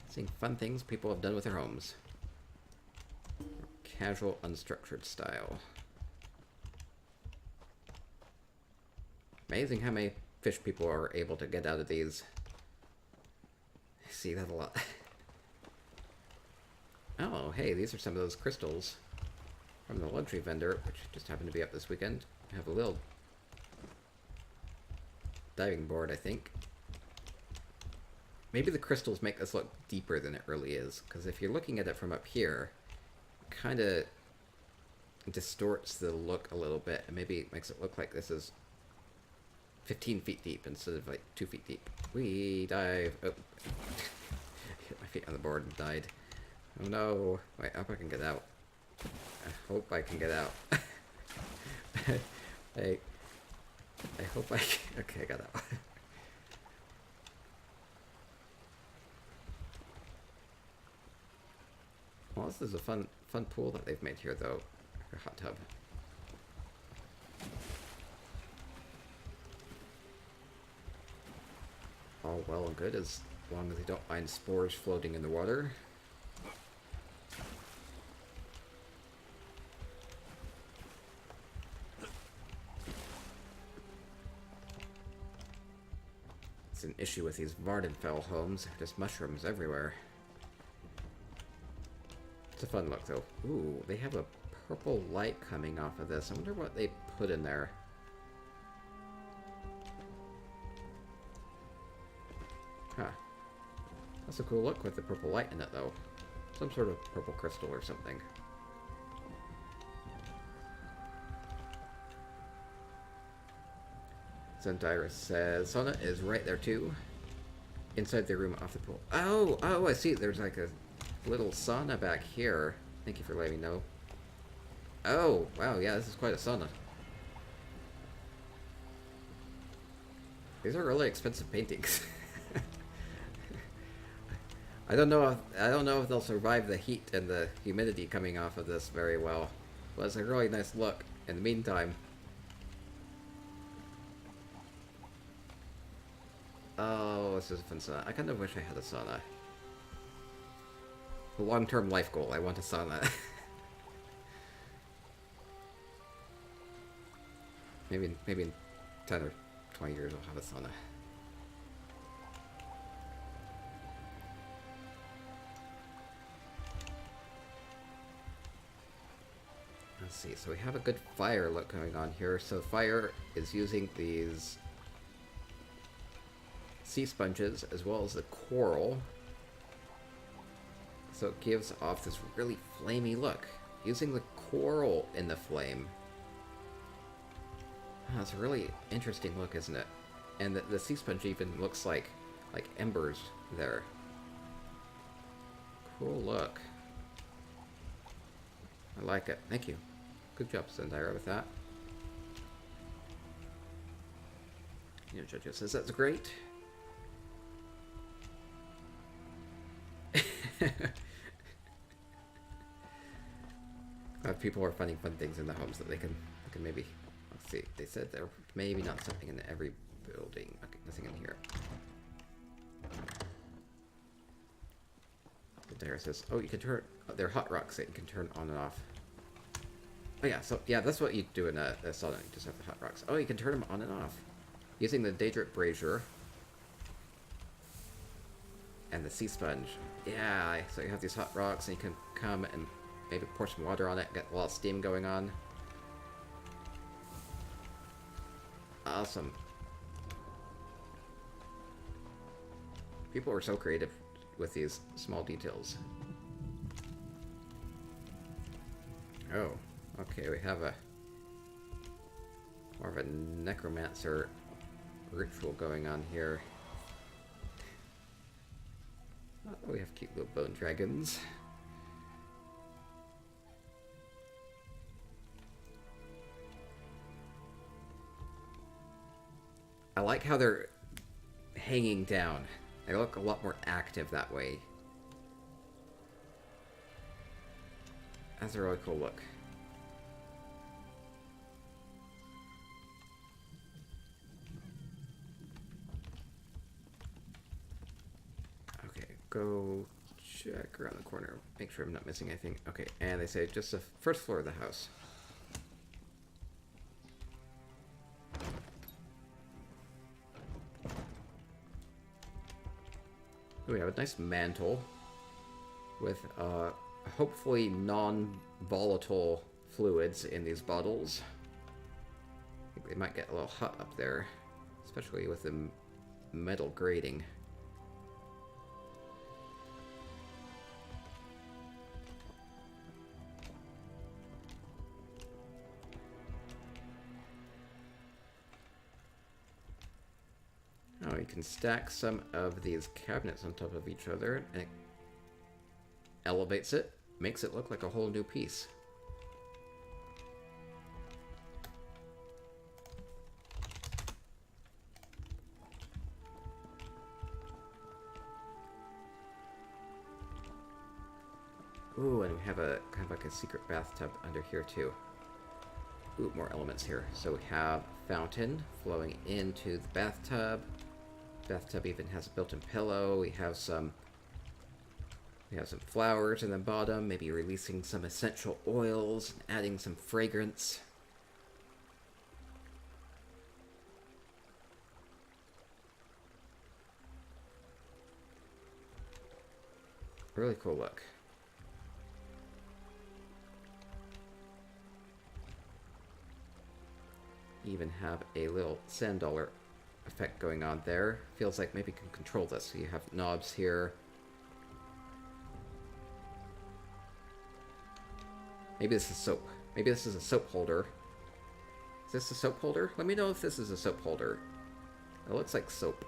Seeing fun things people have done with their homes. Casual, unstructured style. Amazing how many fish people are able to get out of these. I see that a lot. Oh, hey, these are some of those crystals from the luxury vendor, which just happened to be up this weekend. I have a little diving board, I think. Maybe the crystals make this look deeper than it really is, because if you're looking at it from up here, it kind of distorts the look a little bit, and maybe makes it look like this is 15 feet deep instead of like 2 feet deep. We dive. Oh. Hit my feet on the board and died. Oh no. Wait, I hope I can get out. I hope I can get out. I hope I can. Okay, I got out. Well, this is a fun pool that they've made here, though. A hot tub. All well and good as long as they don't find spores floating in the water. It's an issue with these Vardenfell homes. There's mushrooms everywhere. It's a fun look, though. Ooh, they have a purple light coming off of this. I wonder what they put in there. Huh. That's a cool look with the purple light in it, though. Some sort of purple crystal or something. Zendira says, Sauna is right there, too. Inside the room off the pool. Oh, I see. There's like a little sauna back here. Thank you for letting me know. Oh, wow, yeah, this is quite a sauna. These are really expensive paintings. I don't know if they'll survive the heat and the humidity coming off of this very well. But it's a really nice look in the meantime. Oh, this is a fun sauna. I kind of wish I had a sauna. A long-term life goal. I want a sauna. maybe in 10 or 20 years I'll have a sauna. Let's see. So we have a good fire look going on here. So fire is using these sea sponges as well as the coral. So it gives off this really flamey look. Using the coral in the flame. Oh, that's a really interesting look, isn't it? And the sea sponge even looks like embers there. Cool look. I like it. Thank you. Good job, Zendira, with that. Jojo says that's great. People are finding fun things in the homes that they can maybe. Let's see. They said there maybe not something in every building. Okay, nothing in here. There says, oh, you can turn. They're hot rocks that you can turn on and off. Oh yeah, so yeah, that's what you do in a sauna. You just have the hot rocks. Oh, you can turn them on and off using the Daedric brazier and the sea sponge. Yeah, so you have these hot rocks, and you can come and maybe pour some water on it, get a lot of steam going on. Awesome. People are so creative with these small details. Oh, okay, we have more of a necromancer ritual going on here. Oh, we have cute little bone dragons. I like how they're hanging down. They look a lot more active that way. That's a really cool look. Okay, go check around the corner. Make sure I'm not missing anything. Okay, and they say just the first floor of the house. We have a nice mantle with hopefully non-volatile fluids in these bottles. I think they might get a little hot up there, especially with the metal grating. you can stack some of these cabinets on top of each other, and it elevates it, makes it look like a whole new piece. Ooh, and we have a kind of like a secret bathtub under here too. Ooh, more elements here. So we have fountain flowing into the bathtub. Bathtub even has a built-in pillow. We have some flowers in the bottom, maybe releasing some essential oils, adding some fragrance. Really cool look. Even have a little sand dollar effect going on there. Feels like maybe you can control this. So you have knobs here. Maybe this is soap. Maybe this is a soap holder. Is this a soap holder? Let me know if this is a soap holder. It looks like soap.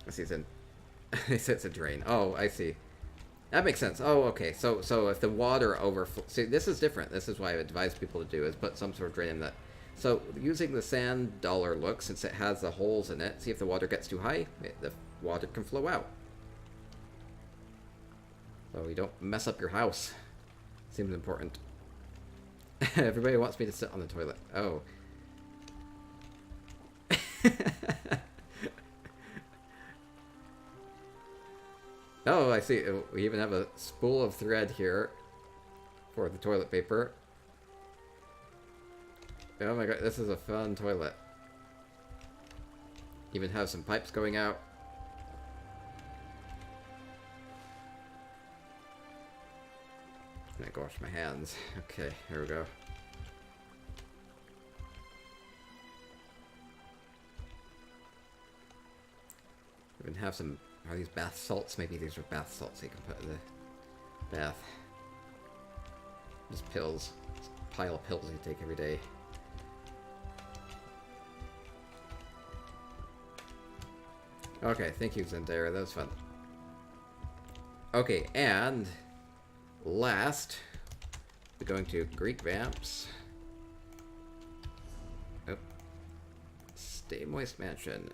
I see it's in. It's a drain. Oh, I see. That makes sense. Oh, okay. So if the water overflows... See, this is different. This is why I advise people to do is put some sort of drain in that. So using the sand dollar look, since it has the holes in it, see if the water gets too high, the water can flow out. So you don't mess up your house. Seems important. Everybody wants me to sit on the toilet. Oh. Oh, I see. We even have a spool of thread here for the toilet paper. Oh my god, this is a fun toilet. Even have some pipes going out. I'm gonna go wash my hands. Okay, here we go. Even have some... Are these bath salts? Maybe these are bath salts you can put in the bath. Just pills. Just a pile of pills you take every day. Okay, thank you, Zendaya. That was fun. Okay, and last, we're going to Greek Vamps. Oh. Stay Moist Mansion.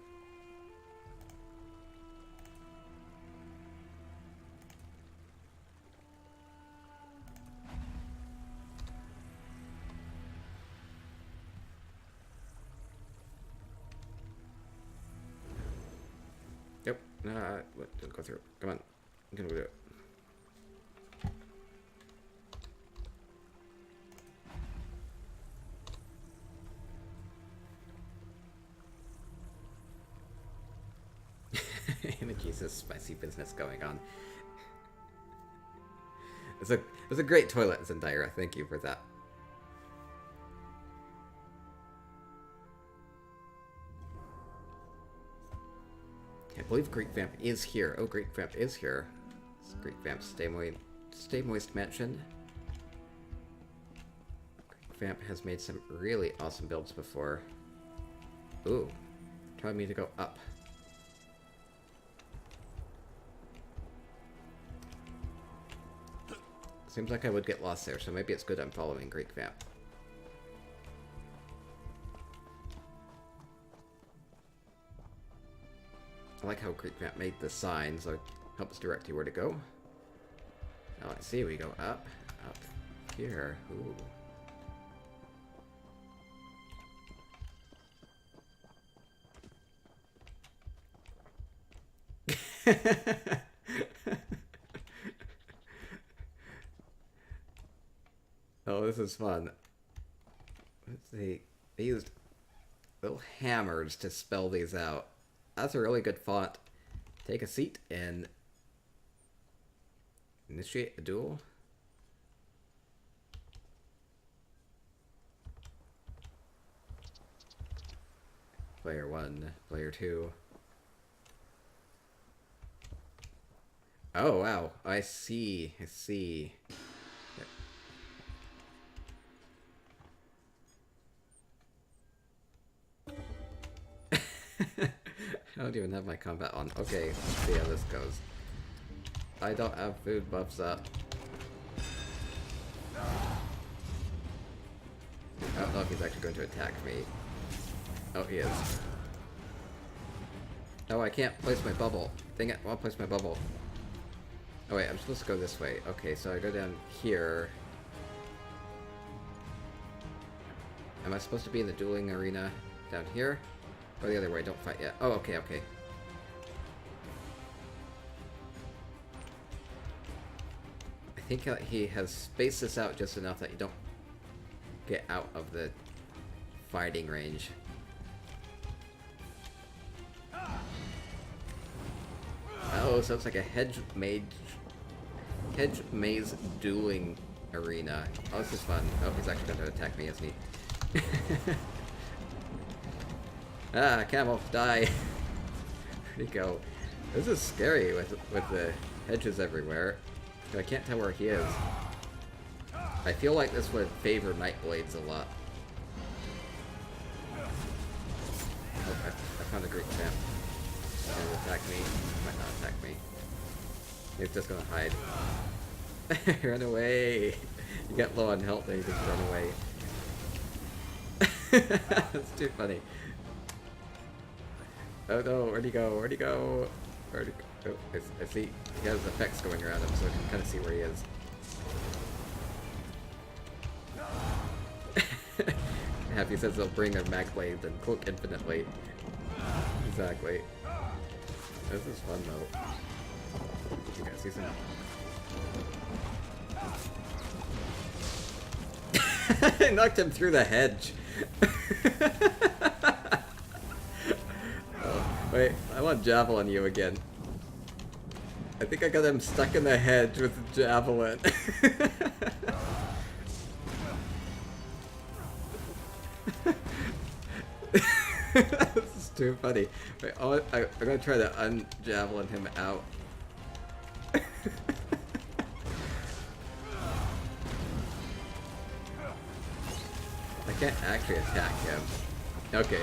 Yep. Don't go through. Come on. I'm gonna do it. Jesus, spicy business going on. It was a great toilet, Zendaya. Thank you for that. I believe Greek Vamp is here. Oh, Greek Vamp is here. It's Greek Vamp Stay Moist Mansion. Greek Vamp has made some really awesome builds before. Ooh, telling me to go up. Seems like I would get lost there, so maybe it's good I'm following Greek Vamp. I like how Greek Vamp made the sign, so it helps direct you where to go. Oh, I see, we go up here. Ooh. Oh, this is fun. Let's see. They used little hammers to spell these out. That's a really good font. Take a seat and initiate a duel. Player 1, player 2. Oh, wow. I see. I see. I don't even have my combat on. Okay, let's see how this goes. I don't have food buffs up. I don't know if he's actually going to attack me. Oh, he is. Oh, I can't place my bubble. Dang it, I want to place my bubble. Oh wait, I'm supposed to go this way. Okay, so I go down here. Am I supposed to be in the dueling arena down here? Or the other way, don't fight yet. Oh, okay, okay. I think he has spaced this out just enough that you don't get out of the fighting range. Oh, so it's like a hedge maze dueling arena. Oh, this is fun. Oh, he's actually going to attack me, isn't he? Ah, camel, die! Where'd he go? This is scary with the hedges everywhere. I can't tell where he is. I feel like this would favor Nightblades a lot. Oh, I found a great champ. He's gonna attack me. Might not attack me. He's just gonna hide. Run away! You get low on health and you just run away. That's too funny. Oh no, where'd he go? Where'd he go? Where'd he go? Oh, I see he has effects going around him, so I can kind of see where he is. Happy says they'll bring a mag blade and cook infinitely. Exactly. This is fun though. You guys see some? I knocked him through the hedge. Oh, wait, I want javelin you again. I think I got him stuck in the hedge with the javelin. This is too funny. Wait, I'm gonna try to unjavelin him out. I can't actually attack him. Okay.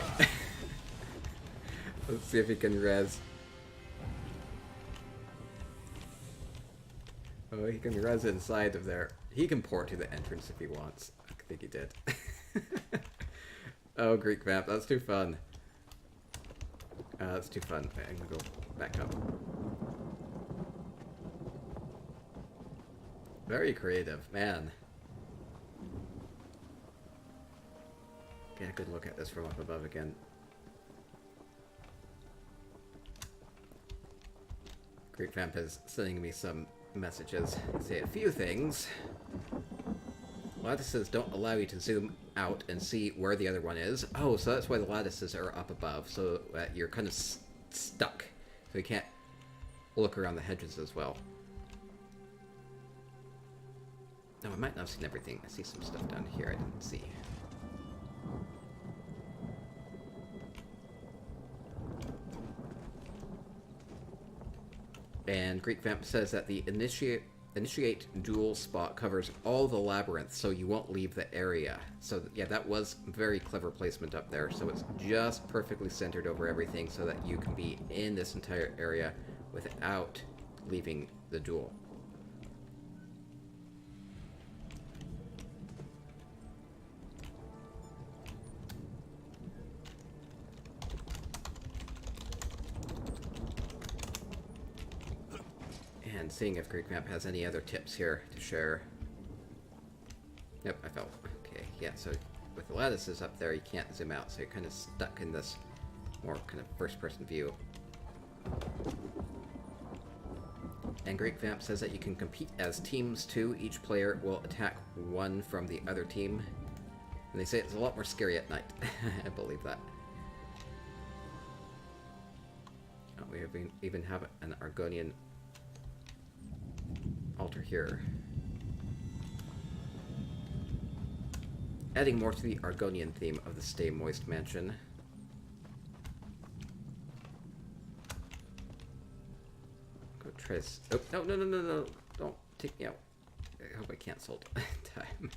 Let's see if he can res. Oh, he can res inside of there. He can port to the entrance if he wants. I think he did. Oh, Greek Vamp, that's too fun. That's too fun. Wait, I'm gonna go back up. Very creative, man. Get a good look at this from up above again. Greek Vamp is sending me some messages. Say a few things. Lattices don't allow you to zoom out and see where the other one is. Oh, so that's why the lattices are up above, so that you're kind of stuck. So you can't look around the hedges as well. No, I might not have seen everything. I see some stuff down here I didn't see. And Greek Vamp says that the initiate duel spot covers all the labyrinth, so you won't leave the area. So yeah, that was very clever placement up there. So it's just perfectly centered over everything so that you can be in this entire area without leaving the duel. And seeing if Greek Map has any other tips here to share. Nope, I fell. Okay, yeah, so with the lattices up there, you can't zoom out, so you're kind of stuck in this more kind of first-person view. And Greek Vamp says that you can compete as teams too. Each player will attack one from the other team. And they say it's a lot more scary at night. I believe that. Oh, we even have an Argonian altar here. Adding more to the Argonian theme of the Stay Moist Mansion. Go try to... Oh, no, no, no, no, no. Don't take me out. I hope I canceled time.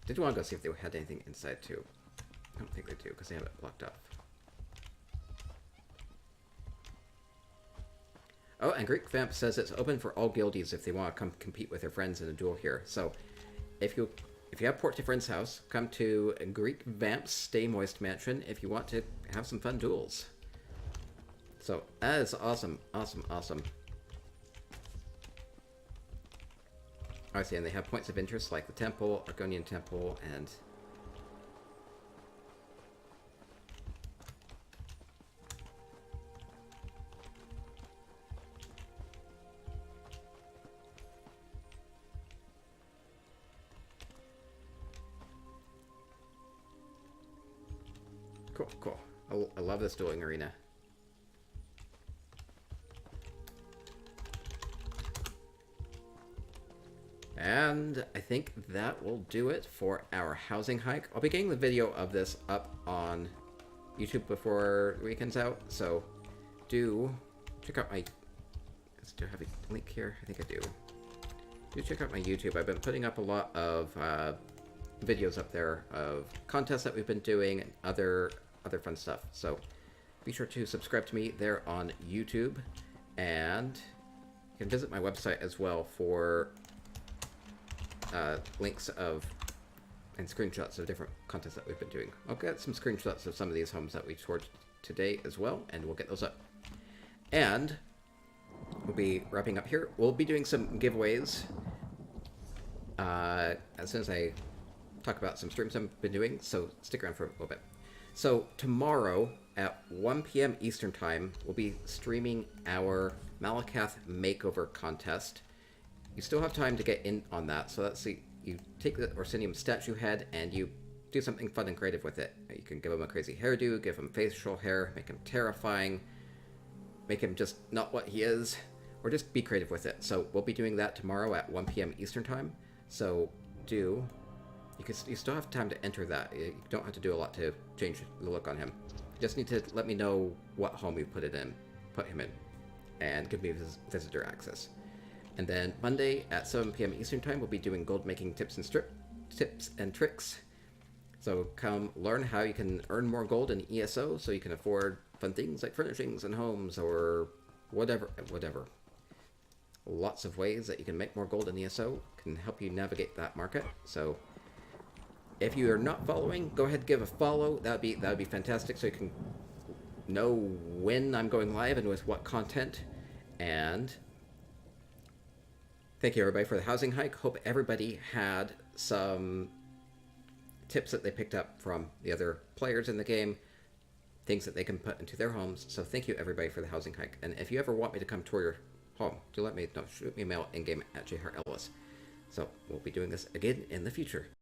Did want to go see if they had anything inside, too. I don't think they do, because they have it blocked off. Oh, and Greek Vamp says it's open for all guildies if they want to come compete with their friends in a duel here. So, if you have port to friend's house, come to Greek Vamp's Stay Moist Mansion if you want to have some fun duels. So, that is awesome, awesome, awesome. I see, and they have points of interest like the Temple, Argonian Temple, and... Cool, cool. I love this dueling arena. And I think that will do it for our housing hike. I'll be getting the video of this up on YouTube before the weekend's out, so do check out my... Do I have a link here? I think I do. Do check out my YouTube. I've been putting up a lot of videos up there of contests that we've been doing and other fun stuff. So be sure to subscribe to me there on YouTube, and you can visit my website as well for links of and screenshots of different contests that we've been doing. I'll get some screenshots of some of these homes that we toured today as well, and we'll get those up. And we'll be wrapping up here. We'll be doing some giveaways as soon as I talk about some streams I've been doing, so stick around for a little bit. So tomorrow at 1 p.m. Eastern Time, we'll be streaming our Malacath Makeover contest. You still have time to get in on that, so let's see. You take the Orsinium statue head and you do something fun and creative with it. You can give him a crazy hairdo, give him facial hair, make him terrifying, make him just not what he is, or just be creative with it. So we'll be doing that tomorrow at 1 p.m. Eastern Time. So you still have time to enter that. You don't have to do a lot to change the look on him. You just need to let me know what home you put him in, and give me visitor access. And then Monday at 7 p.m. Eastern Time, we'll be doing gold making tips and tricks. So come learn how you can earn more gold in ESO so you can afford fun things like furnishings and homes or whatever. Lots of ways that you can make more gold in ESO can help you navigate that market. So if you are not following, go ahead and give a follow. That would be fantastic, so you can know when I'm going live and with what content. And thank you everybody for the housing hike. Hope everybody had some tips that they picked up from the other players in the game, things that they can put into their homes. So thank you everybody for the housing hike. And if you ever want me to come tour your home, do let me know. Shoot me a mail in-game at jhartellis. So we'll be doing this again in the future.